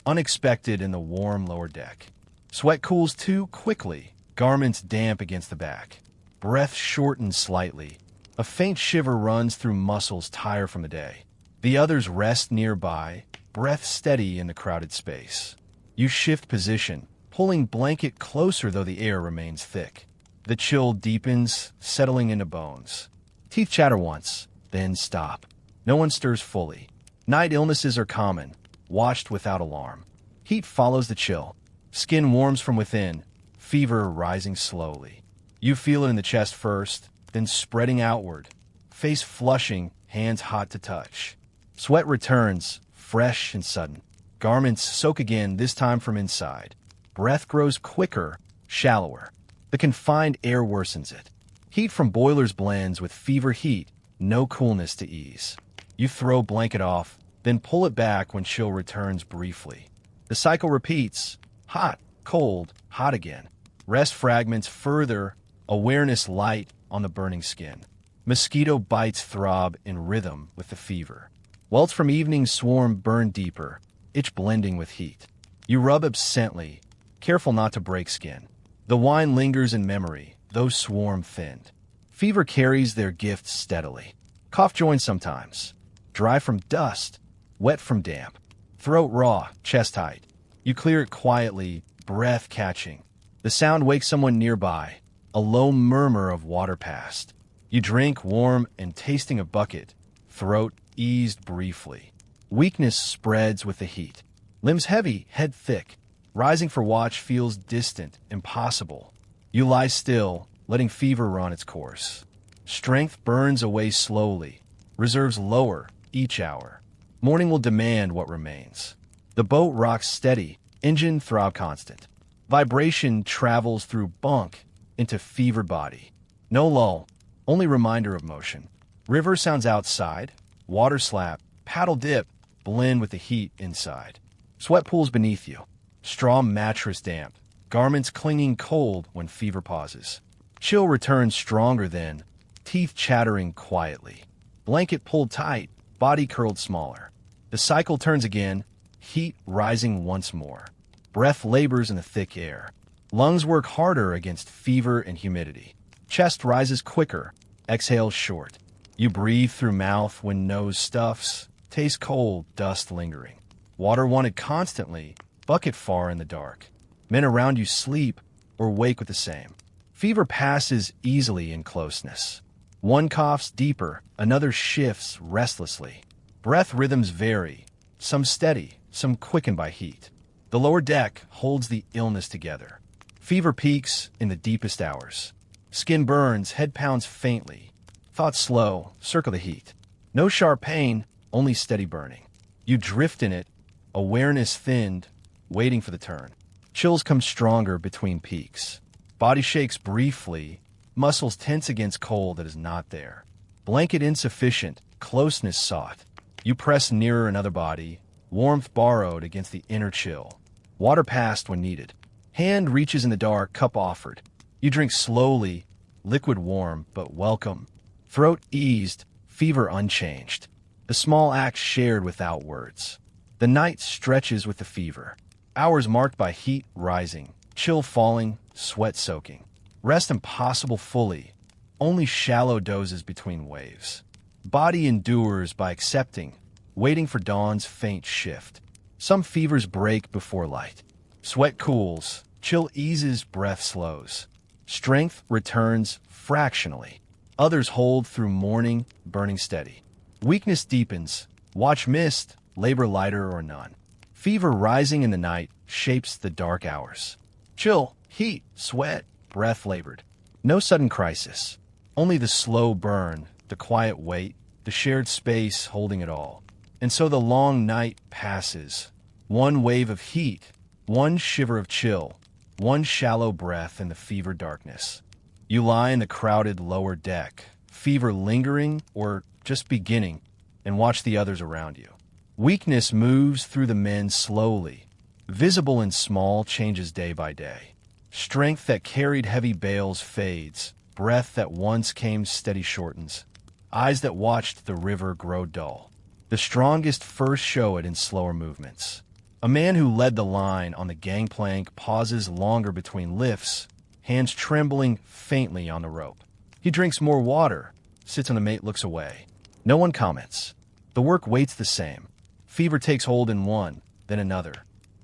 A: unexpected in the warm lower deck. Sweat cools too quickly, garments damp against the back. Breath shortens slightly. A faint shiver runs through muscles tired from the day. The others rest nearby, breath steady in the crowded space. You shift position, pulling blanket closer though the air remains thick. The chill deepens, settling into bones. Teeth chatter once, then stop. No one stirs fully. Night illnesses are common, watched without alarm. Heat follows the chill. Skin warms from within, fever rising slowly. You feel it in the chest first, then spreading outward. Face flushing, hands hot to touch. Sweat returns, fresh and sudden. Garments soak again, this time from inside. Breath grows quicker, shallower. The confined air worsens it. Heat from boilers blends with fever heat, no coolness to ease. You throw blanket off, then pull it back when chill returns briefly. The cycle repeats, hot, cold, hot again. Rest fragments further, awareness light on the burning skin. Mosquito bites throb in rhythm with the fever. Welts from evening swarm burn deeper, itch blending with heat. You rub absently, careful not to break skin. The wine lingers in memory, though swarm thinned. Fever carries their gifts steadily. Cough joins sometimes. Dry from dust, wet from damp. Throat raw, chest tight. You clear it quietly, breath catching. The sound wakes someone nearby, a low murmur of water past. You drink warm and tasting a bucket, throat eased briefly. Weakness spreads with the heat. Limbs heavy, head thick. Rising for watch feels distant, impossible. You lie still, letting fever run its course. Strength burns away slowly, reserves lower each hour. Morning will demand what remains. The boat rocks steady, engine throb constant. Vibration travels through bunk into fevered body. No lull, only reminder of motion. River sounds outside, water slap, paddle dip, blend with the heat inside. Sweat pools beneath you. Straw mattress damp, garments clinging cold when fever pauses. Chill returns stronger then, teeth chattering quietly. Blanket pulled tight, body curled smaller. The cycle turns again, heat rising once more. Breath labors in the thick air. Lungs work harder against fever and humidity. Chest rises quicker, exhales short. You breathe through mouth when nose stuffs, taste cold, dust lingering. Water wanted constantly, bucket far in the dark. Men around you sleep or wake with the same. Fever passes easily in closeness. One coughs deeper, another shifts restlessly. Breath rhythms vary, some steady, some quickened by heat. The lower deck holds the illness together. Fever peaks in the deepest hours. Skin burns, head pounds faintly. Thoughts slow, circle the heat. No sharp pain, only steady burning. You drift in it, awareness thinned, waiting for the turn. Chills come stronger between peaks. Body shakes briefly, muscles tense against cold that is not there. Blanket insufficient, closeness sought. You press nearer another body, warmth borrowed against the inner chill. Water passed when needed. Hand reaches in the dark, cup offered. You drink slowly, liquid warm, but welcome. Throat eased, fever unchanged. The small act shared without words. The night stretches with the fever. Hours marked by heat rising, chill falling, sweat soaking. Rest impossible fully, only shallow dozes between waves. Body endures by accepting, waiting for dawn's faint shift. Some fevers break before light. Sweat cools, chill eases, breath slows. Strength returns fractionally. Others hold through morning, burning steady. Weakness deepens, watch mist, labor lighter or none. Fever rising in the night shapes the dark hours. Chill, heat, sweat, breath labored. No sudden crisis. Only the slow burn, the quiet wait, the shared space holding it all. And so the long night passes. One wave of heat, one shiver of chill, one shallow breath in the fever darkness. You lie in the crowded lower deck, fever lingering or just beginning, and watch the others around you. Weakness moves through the men slowly, visible in small changes day by day. Strength that carried heavy bales fades, breath that once came steady shortens, eyes that watched the river grow dull. The strongest first show it in slower movements. A man who led the line on the gangplank pauses longer between lifts, hands trembling faintly on the rope. He drinks more water, sits on the mate, looks away. No one comments. The work waits the same. Fever takes hold in one, then another.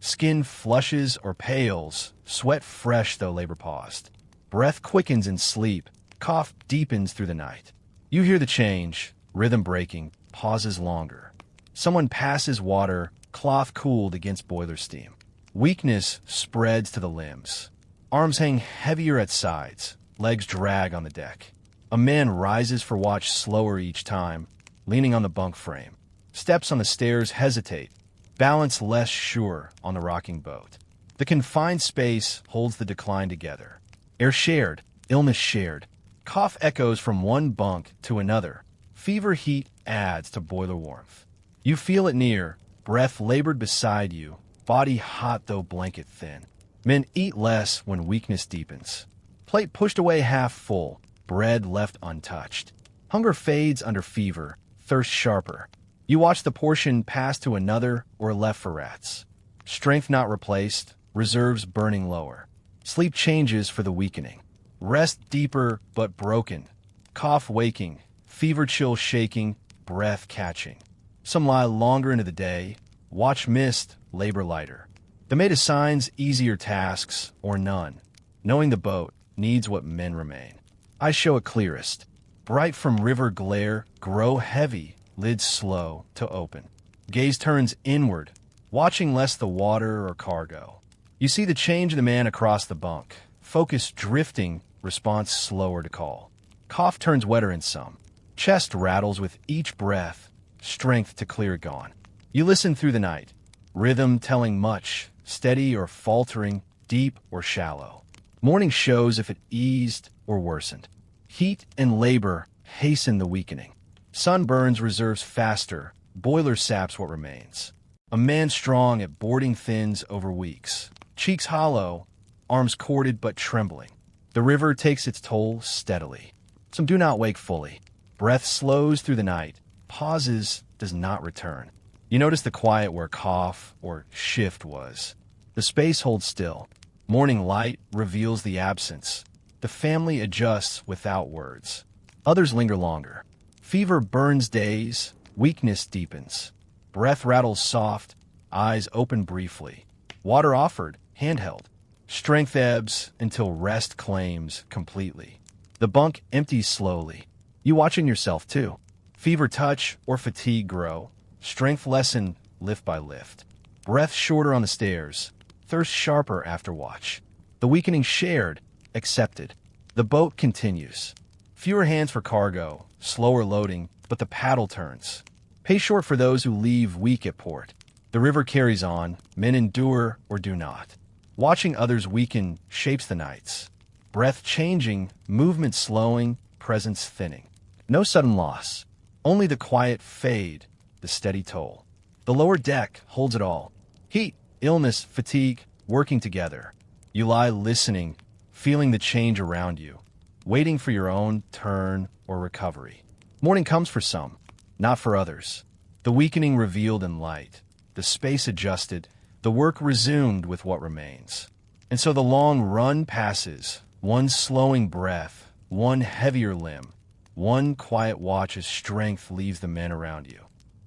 A: Skin flushes or pales, sweat fresh though labor paused. Breath quickens in sleep, cough deepens through the night. You hear the change, rhythm breaking, pauses longer. Someone passes water, cloth cooled against boiler steam. Weakness spreads to the limbs. Arms hang heavier at sides, legs drag on the deck. A man rises for watch slower each time, leaning on the bunk frame. Steps on the stairs hesitate, balance less sure on the rocking boat. The confined space holds the decline together. Air shared, illness shared. Cough echoes from one bunk to another. Fever heat adds to boiler warmth. You feel it near, breath labored beside you, body hot though blanket thin. Men eat less when weakness deepens. Plate pushed away half full, bread left untouched. Hunger fades under fever, thirst sharper. You watch the portion pass to another or left for rats. Strength not replaced, reserves burning lower. Sleep changes for the weakening. Rest deeper but broken. Cough waking, fever chill shaking, breath catching. Some lie longer into the day. Watch mist, labor lighter. The mate assigns easier tasks or none. Knowing the boat needs what men remain. I show it clearest. Bright from river glare, grow heavy, lids slow to open. Gaze turns inward, watching less the water or cargo. You see the change in the man across the bunk. Focus drifting, response slower to call. Cough turns wetter in some. Chest rattles with each breath, strength to clear it gone. You listen through the night. Rhythm telling much, steady or faltering, deep or shallow. Morning shows if it eased or worsened. Heat and labor hasten the weakening. Sun burns reserves faster, boiler saps what remains. A man strong at boarding thins over weeks. Cheeks hollow, arms corded but trembling. The river takes its toll steadily. Some do not wake fully. Breath slows through the night. Pauses, does not return. You notice the quiet where cough or shift was. The space holds still. Morning light reveals the absence. The family adjusts without words. Others linger longer. Fever burns days. Weakness deepens. Breath rattles soft. Eyes open briefly. Water offered, handheld. Strength ebbs until rest claims completely. The bunk empties slowly. You watching yourself too. Fever touch or fatigue grow. Strength lessen lift by lift. Breath shorter on the stairs. Thirst sharper after watch. The weakening shared, accepted. The boat continues. Fewer hands for cargo, slower loading, but the paddle turns. Pay short for those who leave weak at port. The river carries on, men endure or do not. Watching others weaken shapes the nights. Breath changing, movement slowing, presence thinning. No sudden loss. Only the quiet fade, the steady toll. The lower deck holds it all. Heat, illness, fatigue, working together. You lie listening, feeling the change around you, waiting for your own turn or recovery. Morning comes for some, not for others. The weakening revealed in light, the space adjusted, the work resumed with what remains. And so the long run passes, one slowing breath, one heavier limb, one quiet watch as strength leaves the men around you.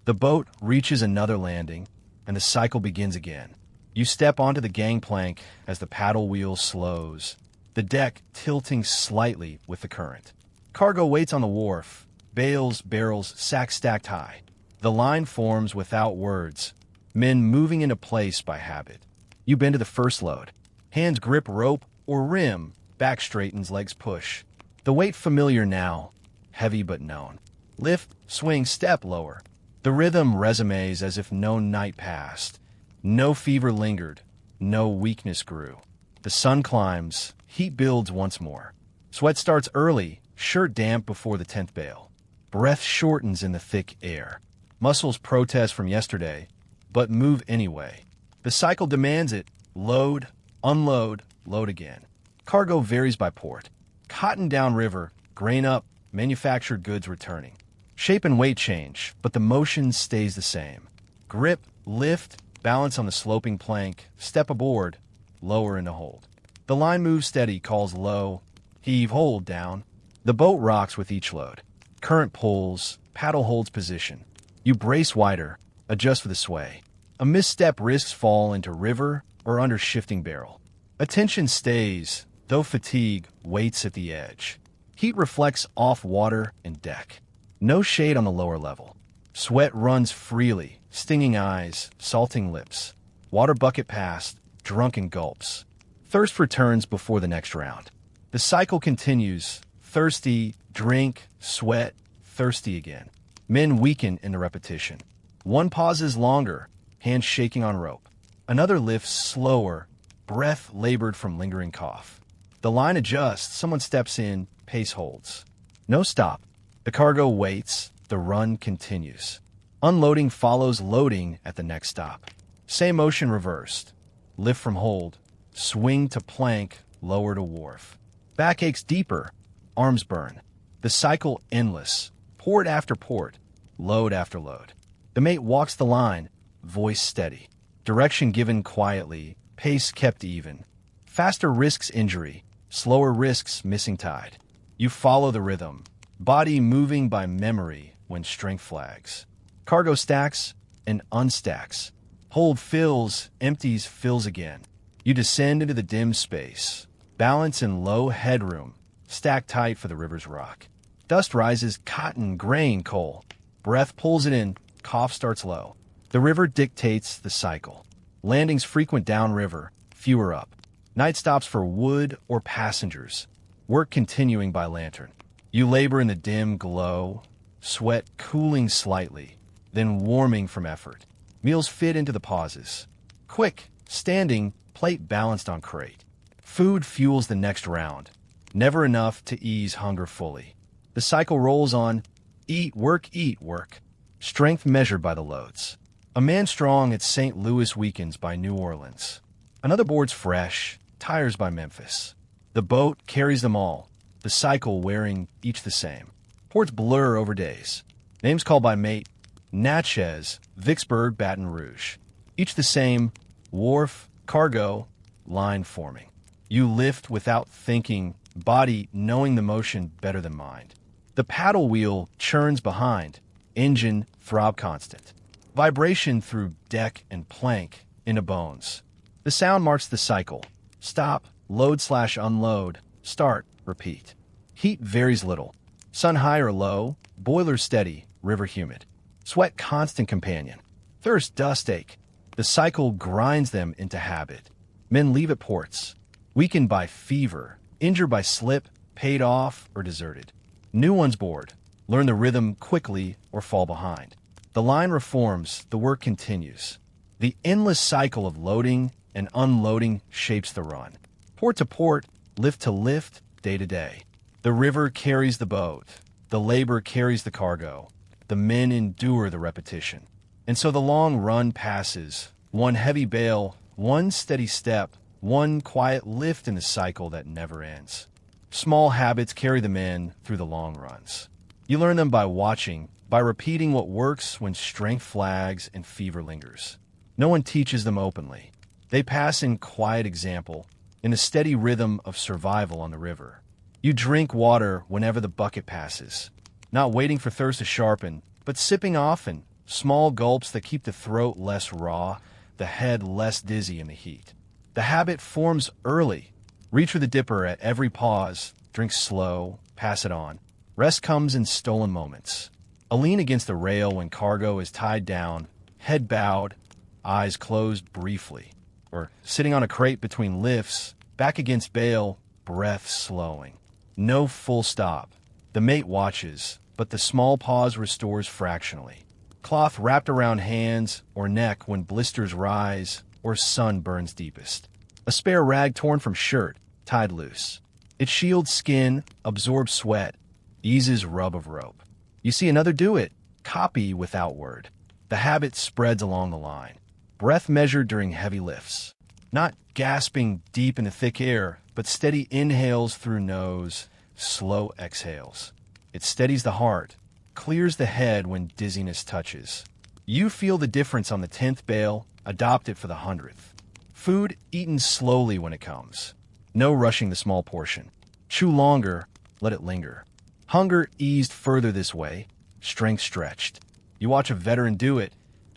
A: The boat reaches another landing, and the cycle begins again. You step onto the gangplank as the paddle wheel slows, the deck tilting slightly with the current. Cargo waits on the wharf, bales, barrels, sacks stacked high. The line forms without words, men moving into place by habit. You bend to the first load. Hands grip rope or rim, back straightens, legs push. The weight familiar now, heavy but known. Lift, swing, step lower. The rhythm resumes as if no night passed. No fever lingered, no weakness grew. The sun climbs, heat builds once more. Sweat starts early, shirt damp before the 10th bale. Breath shortens in the thick air. Muscles protest from yesterday, but move anyway. The cycle demands it. Load, unload, load again. Cargo varies by port. Cotton downriver, grain up, manufactured goods returning. Shape and weight change, but the motion stays the same. Grip, lift, balance on the sloping plank, step aboard, lower into hold. The line moves steady, calls low, heave, hold, down. The boat rocks with each load. Current pulls, paddle holds position. You brace wider, adjust for the sway. A misstep risks fall into river or under shifting barrel. Attention stays, though fatigue waits at the edge. Heat reflects off water and deck. No shade on the lower level. Sweat runs freely, stinging eyes, salting lips. Water bucket past, drunken gulps. Thirst returns before the next round. The cycle continues. Thirsty, drink, sweat, thirsty again. Men weaken in the repetition. One pauses longer, hands shaking on rope. Another lifts slower, breath labored from lingering cough. The line adjusts, someone steps in, pace holds. No stop. The cargo waits, the run continues. Unloading follows loading at the next stop. Same motion reversed. Lift from hold, swing to plank, lower to wharf. Back aches deeper, arms burn. The cycle endless, port after port, load after load. The mate walks the line, voice steady. Direction given quietly, pace kept even. Faster risks injury, slower risks missing tide. You follow the rhythm, body moving by memory when strength flags. Cargo stacks and unstacks. Hold fills, empties, fills again. You descend into the dim space. Balance in low headroom, stack tight for the river's rock. Dust rises, cotton, grain, coal. Breath pulls it in, cough starts low. The river dictates the cycle. Landings frequent downriver, fewer up. Night stops for wood or passengers. Work continuing by lantern. You labor in the dim glow, sweat cooling slightly, then warming from effort. Meals fit into the pauses. Quick, standing, plate balanced on crate. Food fuels the next round. Never enough to ease hunger fully. The cycle rolls on. Eat, work, strength measured by the loads. A man strong at St. Louis weakens by New Orleans. Another boards fresh, tires by Memphis. The boat carries them all, the cycle wearing each the same. Ports blur over days. Names called by mate, Natchez, Vicksburg, Baton Rouge. Each the same, wharf, cargo, line forming. You lift without thinking, body knowing the motion better than mind. The paddle wheel churns behind, engine throb constant. Vibration through deck and plank into bones. The sound marks the cycle. Stop, load/unload, start, repeat. Heat varies little. Sun high or low, boiler steady, river humid. Sweat constant companion. Thirst, dust ache. The cycle grinds them into habit. Men leave at ports, weakened by fever, injured by slip, paid off, or deserted. New ones board, learn the rhythm quickly or fall behind. The line reforms, the work continues. The endless cycle of loading and unloading shapes the run. Port to port, lift to lift, day to day. The river carries the boat. The labor carries the cargo. The men endure the repetition. And so the long run passes, one heavy bale, one steady step, one quiet lift in the cycle that never ends. Small habits carry the men through the long runs. You learn them by watching, by repeating what works when strength flags and fever lingers. No one teaches them openly. They pass in quiet example, in the steady rhythm of survival on the river. You drink water whenever the bucket passes, not waiting for thirst to sharpen, but sipping often, small gulps that keep the throat less raw, the head less dizzy in the heat. The habit forms early. Reach for the dipper at every pause, drink slow, pass it on. Rest comes in stolen moments. A lean against the rail when cargo is tied down, head bowed, eyes closed briefly. Or sitting on a crate between lifts, back against bale, breath slowing. No full stop. The mate watches, but the small pause restores fractionally. Cloth wrapped around hands or neck when blisters rise or sun burns deepest. A spare rag torn from shirt, tied loose. It shields skin, absorbs sweat, eases rub of rope. You see another do it, copy without word. The habit spreads along the line. Breath measured during heavy lifts. Not gasping deep in the thick air, but steady inhales through nose, slow exhales. It steadies the heart, clears the head when dizziness touches. You feel the difference on the 10th bale, adopt it for the 100th. Food eaten slowly when it comes. No rushing the small portion. Chew longer, let it linger. Hunger eased further this way, strength stretched. You watch a veteran do it,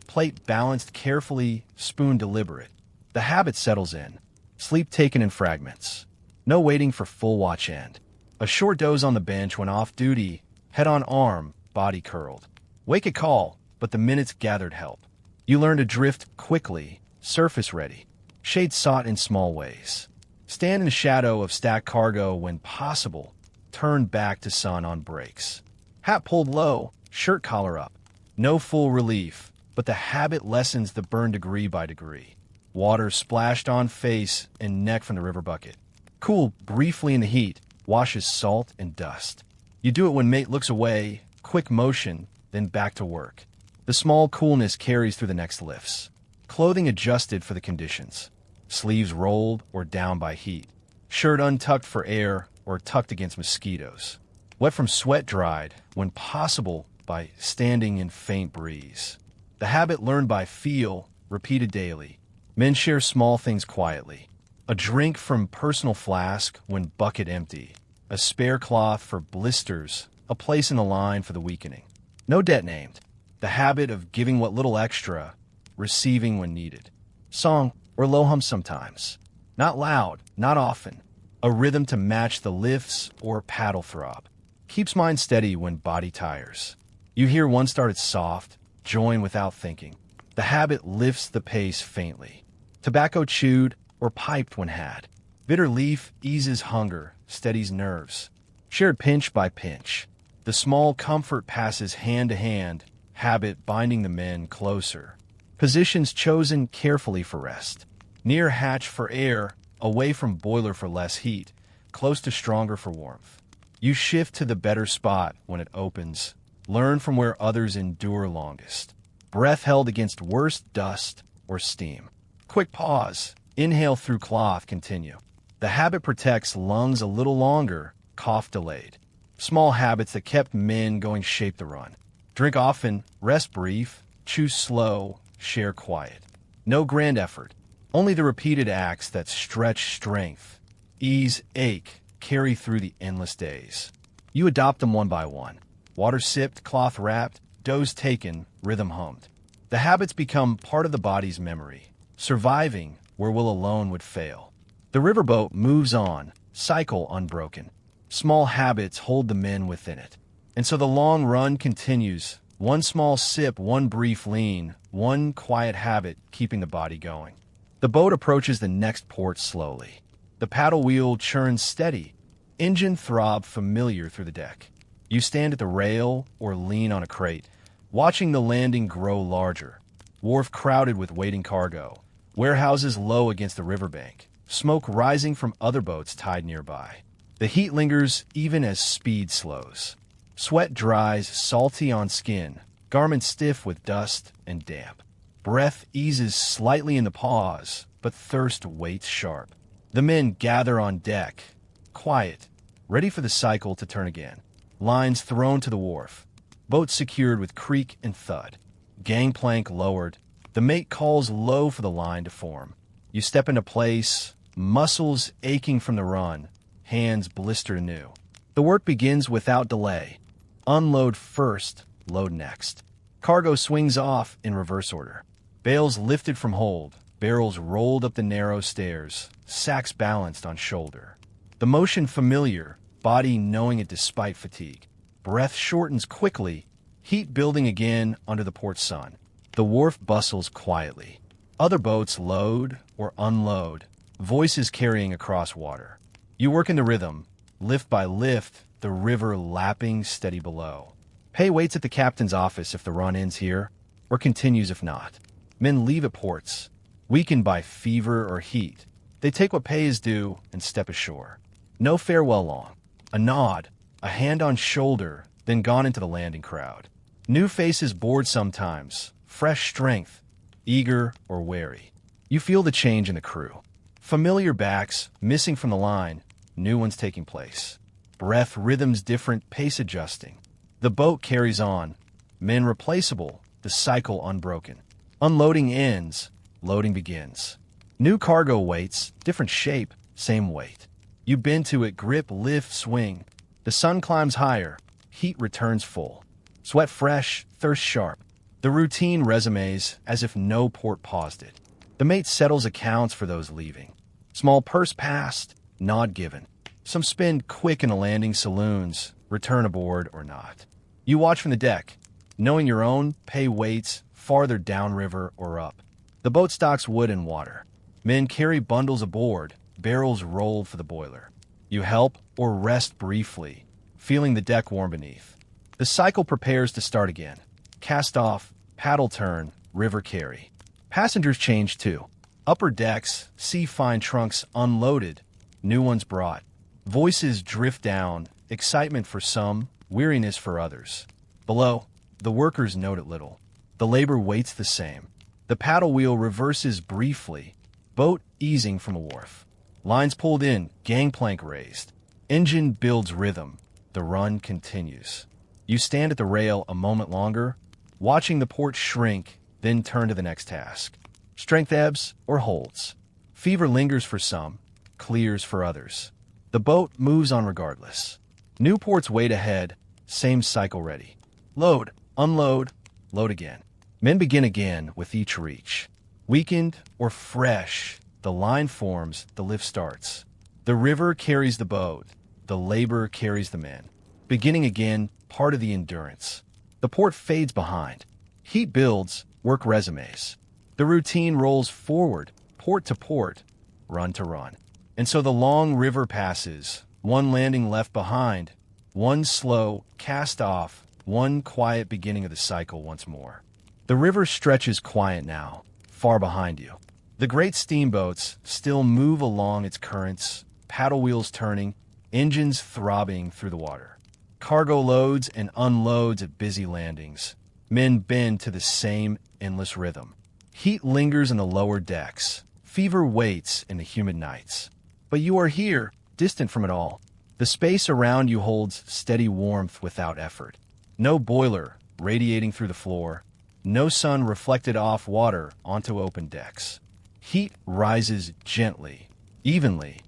A: plate balanced carefully, spoon deliberate. The habit settles in, sleep taken in fragments. No waiting for full watch end. A short doze on the bench when off duty, head on arm, body curled. Wake at call, but the minutes gathered help. You learn to drift quickly, surface ready, shade sought in small ways. Stand in shadow of stacked cargo when possible, turn back to sun on breaks. Hat pulled low, shirt collar up. No full relief, but the habit lessens the burn degree by degree. Water splashed on face and neck from the river bucket. Cool briefly in the heat, washes salt and dust. You do it when mate looks away, quick motion, then back to work. The small coolness carries through the next lifts. Clothing adjusted for the conditions. Sleeves rolled or down by heat. Shirt untucked for air or tucked against mosquitoes. Wet from sweat dried, when possible, by standing in faint breeze. The habit learned by feel, repeated daily. Men share small things quietly. A drink from personal flask when bucket empty. A spare cloth for blisters. A place in the line for the weakening. No debt named. The habit of giving what little extra, receiving when needed. Song or low hum sometimes. Not loud, not often. A rhythm to match the lifts or paddle throb. Keeps mind steady when body tires. You hear one started soft, join without thinking. The habit lifts the pace faintly. Tobacco chewed or piped when had. Bitter leaf eases hunger, steadies nerves. Shared pinch by pinch. The small comfort passes hand to hand, habit binding the men closer. Positions chosen carefully for rest. Near hatch for air, away from boiler for less heat, close to stronger for warmth. You shift to the better spot when it opens. Learn from where others endure longest. Breath held against worst dust or steam. Quick pause. Inhale through cloth, continue. The habit protects lungs a little longer, cough delayed. Small habits that kept men going shape the run. Drink often, rest brief, chew slow, share quiet. No grand effort, only the repeated acts that stretch strength, ease ache, carry through the endless days. You adopt them one by one. Water sipped, cloth wrapped, dose taken, rhythm hummed. The habits become part of the body's memory, surviving where will alone would fail. The riverboat moves on, cycle unbroken. Small habits hold the men within it. And so the long run continues, one small sip, one brief lean, one quiet habit keeping the body going. The boat approaches the next port slowly. The paddle wheel churns steady, engine throb familiar through the deck. You stand at the rail or lean on a crate, watching the landing grow larger. Wharf crowded with waiting cargo, warehouses low against the riverbank, smoke rising from other boats tied nearby. The heat lingers even as speed slows. Sweat dries salty on skin, garments stiff with dust and damp. Breath eases slightly in the pause, but thirst waits sharp. The men gather on deck, quiet, ready for the cycle to turn again. Lines thrown to the wharf, boat secured with creak and thud. Gangplank lowered. The mate calls low for the line to form. You step into place, muscles aching from the run, hands blistered anew. The work begins without delay. Unload first, load next. Cargo swings off in reverse order. Bales lifted from hold, barrels rolled up the narrow stairs, sacks balanced on shoulder. The motion familiar, body knowing it despite fatigue. Breath shortens quickly, heat building again under the port sun. The wharf bustles quietly. Other boats load or unload, voices carrying across water. You work in the rhythm, lift by lift, the river lapping steady below. Pay waits at the captain's office if the run ends here, or continues if not. Men leave at ports, weakened by fever or heat. They take what pay is due and step ashore. No farewell long. A nod, a hand on shoulder, then gone into the landing crowd. New faces board sometimes, fresh strength, eager or wary. You feel the change in the crew. Familiar backs, missing from the line, new ones taking place. Breath rhythms different, pace adjusting. The boat carries on. Men replaceable, the cycle unbroken. Unloading ends, loading begins. New cargo waits, different shape, same weight. You bend to it, grip, lift, swing. The sun climbs higher, heat returns full. Sweat fresh, thirst sharp. The routine resumes as if no port paused it. The mate settles accounts for those leaving. Small purse passed, nod given. Some spend quick in the landing saloons, return aboard or not. You watch from the deck, knowing your own pay waits farther downriver or up. The boat stocks wood and water. Men carry bundles aboard, barrels rolled for the boiler. You help or rest briefly, feeling the deck warm beneath. The cycle prepares to start again. Cast off, paddle turn, river carry. Passengers change too. Upper decks, see fine trunks unloaded, new ones brought. Voices drift down, excitement for some, weariness for others. Below, the workers note it little. The labor waits the same. The paddle wheel reverses briefly, boat easing from a wharf. Lines pulled in, gangplank raised. Engine builds rhythm. The run continues. You stand at the rail a moment longer, watching the port shrink, then turn to the next task. Strength ebbs or holds. Fever lingers for some, clears for others. The boat moves on regardless. New ports wait ahead, same cycle ready. Load, unload, load again. Men begin again with each reach. Weakened or fresh, the line forms, the lift starts. The river carries the boat, the labor carries the men. Beginning again, part of the endurance. The port fades behind. Heat builds, work resumes. The routine rolls forward, port to port, run to run. And so the long river passes, one landing left behind, one slow, cast off, one quiet beginning of the cycle once more. The river stretches quiet now, far behind you. The great steamboats still move along its currents, paddle wheels turning, engines throbbing through the water. Cargo loads and unloads at busy landings. Men bend to the same endless rhythm. Heat lingers in the lower decks. Fever waits in the humid nights. But you are here, distant from it all. The space around you holds steady warmth without effort. No boiler radiating through the floor. No sun reflected off water onto open decks. Heat rises gently, evenly,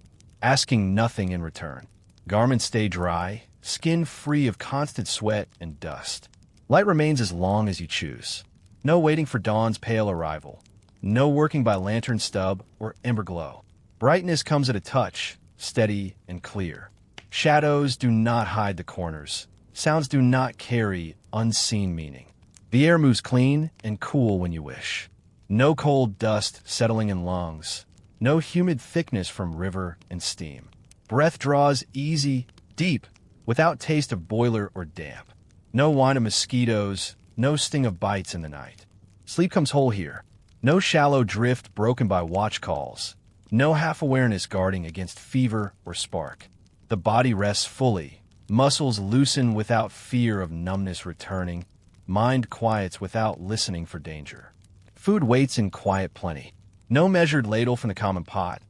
A: asking nothing in return. Garments stay dry, skin free of constant sweat and dust. Light remains as long as you choose. No waiting for dawn's pale arrival. No working by lantern stub or ember glow. Brightness comes at a touch, steady and clear. Shadows do not hide the corners. Sounds do not carry unseen meaning. The air moves clean and cool when you wish. No cold dust settling in lungs. No humid thickness from river and steam. Breath draws easy, deep, without taste of boiler or damp. No whine of mosquitoes, no sting of bites in the night. Sleep comes whole here. No shallow drift broken by watch calls. No half-awareness guarding against fever or spark. The body rests fully. Muscles loosen without fear of numbness returning. Mind quiets without listening for danger. Food waits in quiet plenty. No measured ladle from the common pot.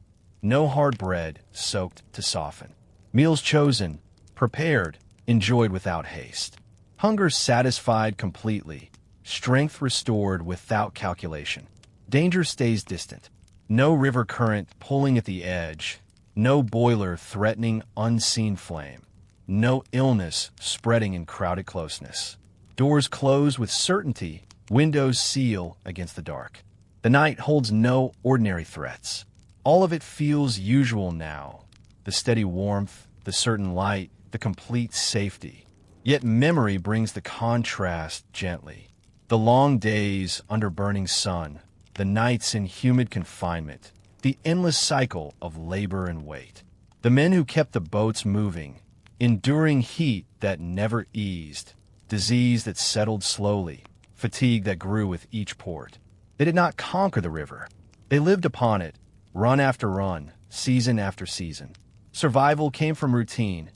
A: No hard bread soaked to soften. Meals chosen, prepared, enjoyed without haste. Hunger satisfied completely. Strength restored without calculation. Danger stays distant. No river current pulling at the edge. No boiler threatening unseen flame. No illness spreading in crowded closeness. Doors close with certainty, windows seal against the dark. The night holds no ordinary threats. All of it feels usual now. The steady warmth, the certain light, the complete safety. Yet memory brings the contrast gently. The long days under burning sun, the nights in humid confinement, the endless cycle of labor and weight. The men who kept the boats moving, enduring heat that never eased, disease that settled slowly, fatigue that grew with each port. They did not conquer the river. They lived upon it, run after run, season after season. Survival came from routine.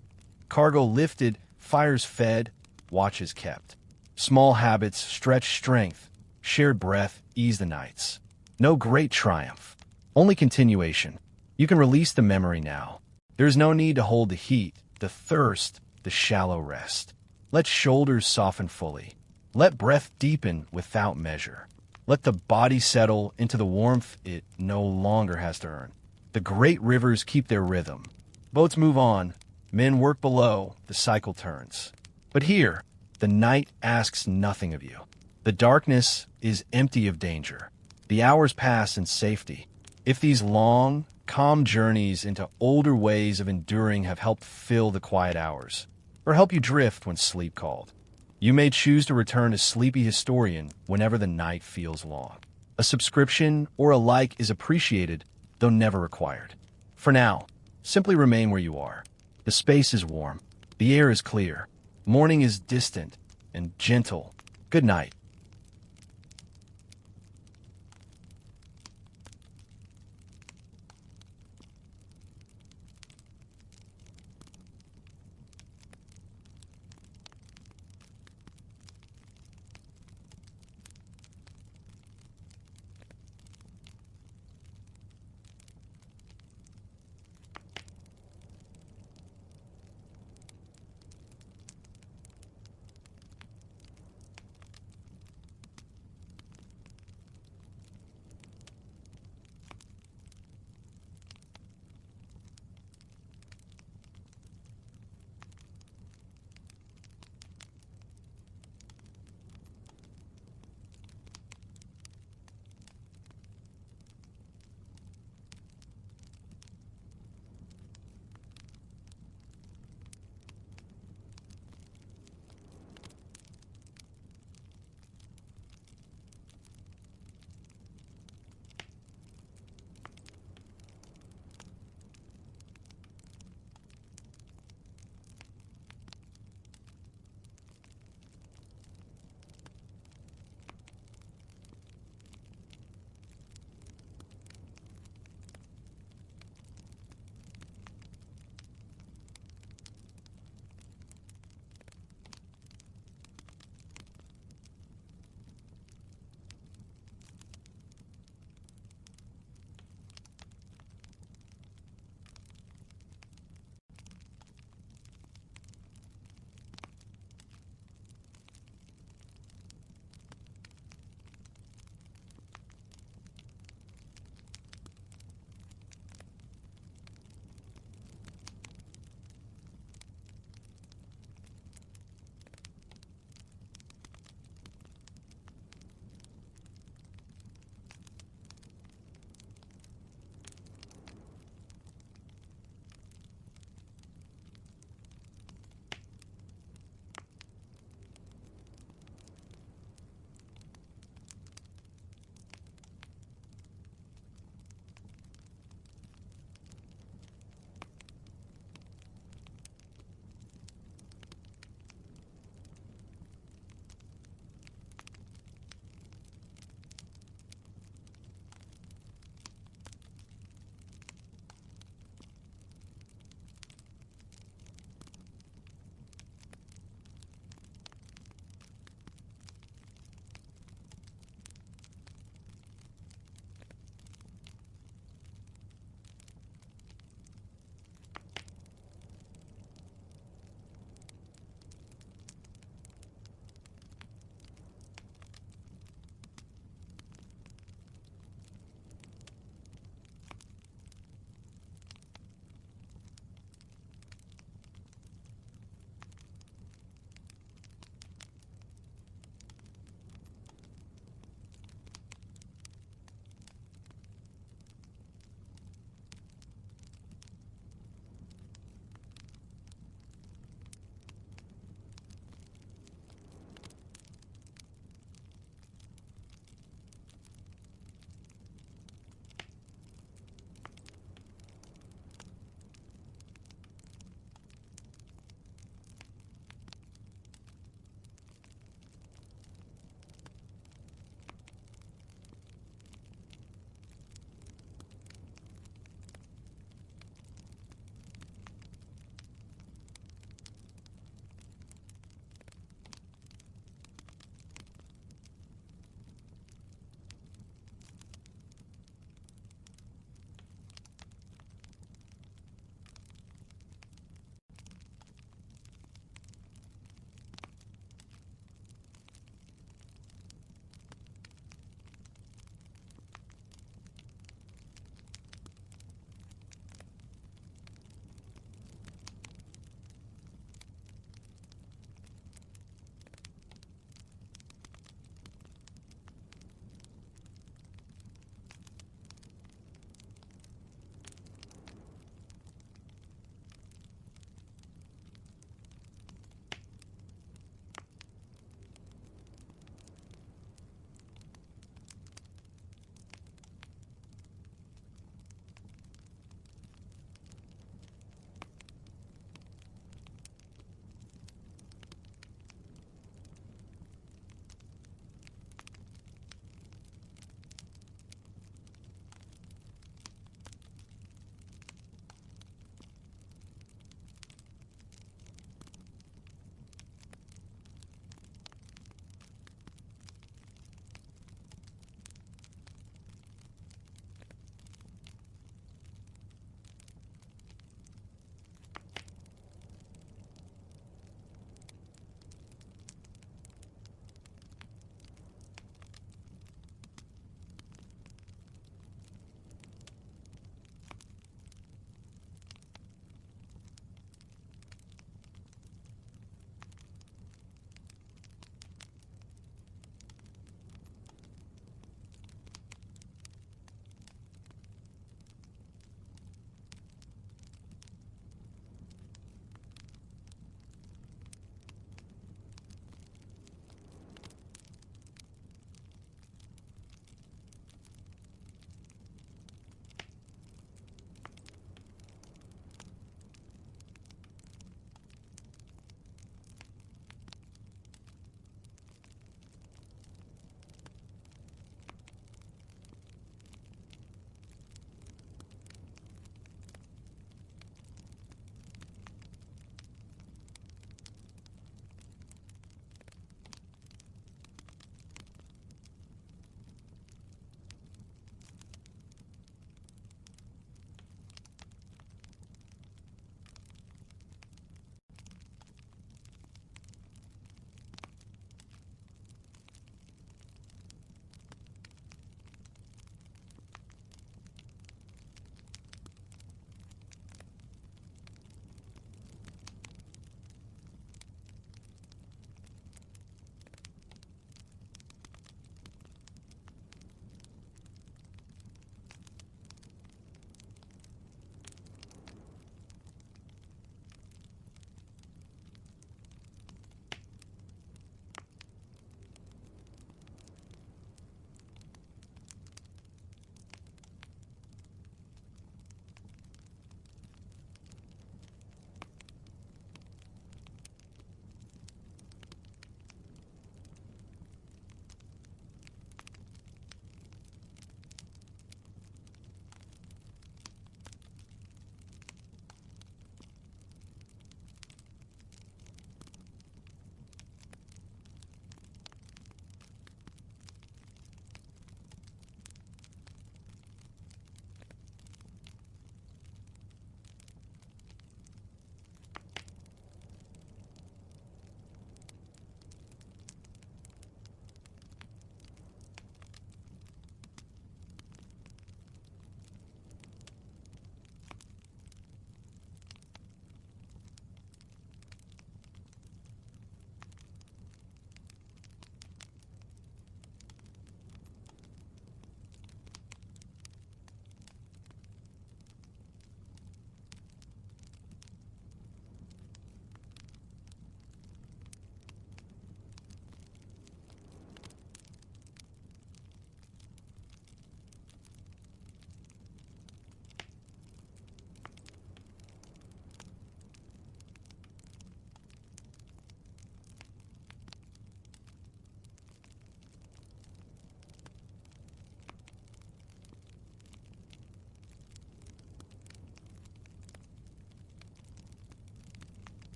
A: Cargo lifted, fires fed, watches kept. Small habits stretched strength, shared breath eased the nights. No great triumph, only continuation. You can release the memory now. There is no need to hold the heat, the thirst, the shallow rest. Let shoulders soften fully. Let breath deepen without measure. Let the body settle into the warmth it no longer has to earn. The great rivers keep their rhythm. Boats move on. Men work below. The cycle turns. But here, the night asks nothing of you. The darkness is empty of danger. The hours pass in safety. If these long, calm journeys into older ways of enduring have helped fill the quiet hours, or help you drift when sleep called, you may choose to return a sleepy historian whenever the night feels long. A subscription or a like is appreciated, though never required. For now, simply remain where you are. The space is warm. The air is clear. Morning is distant and gentle. Good night.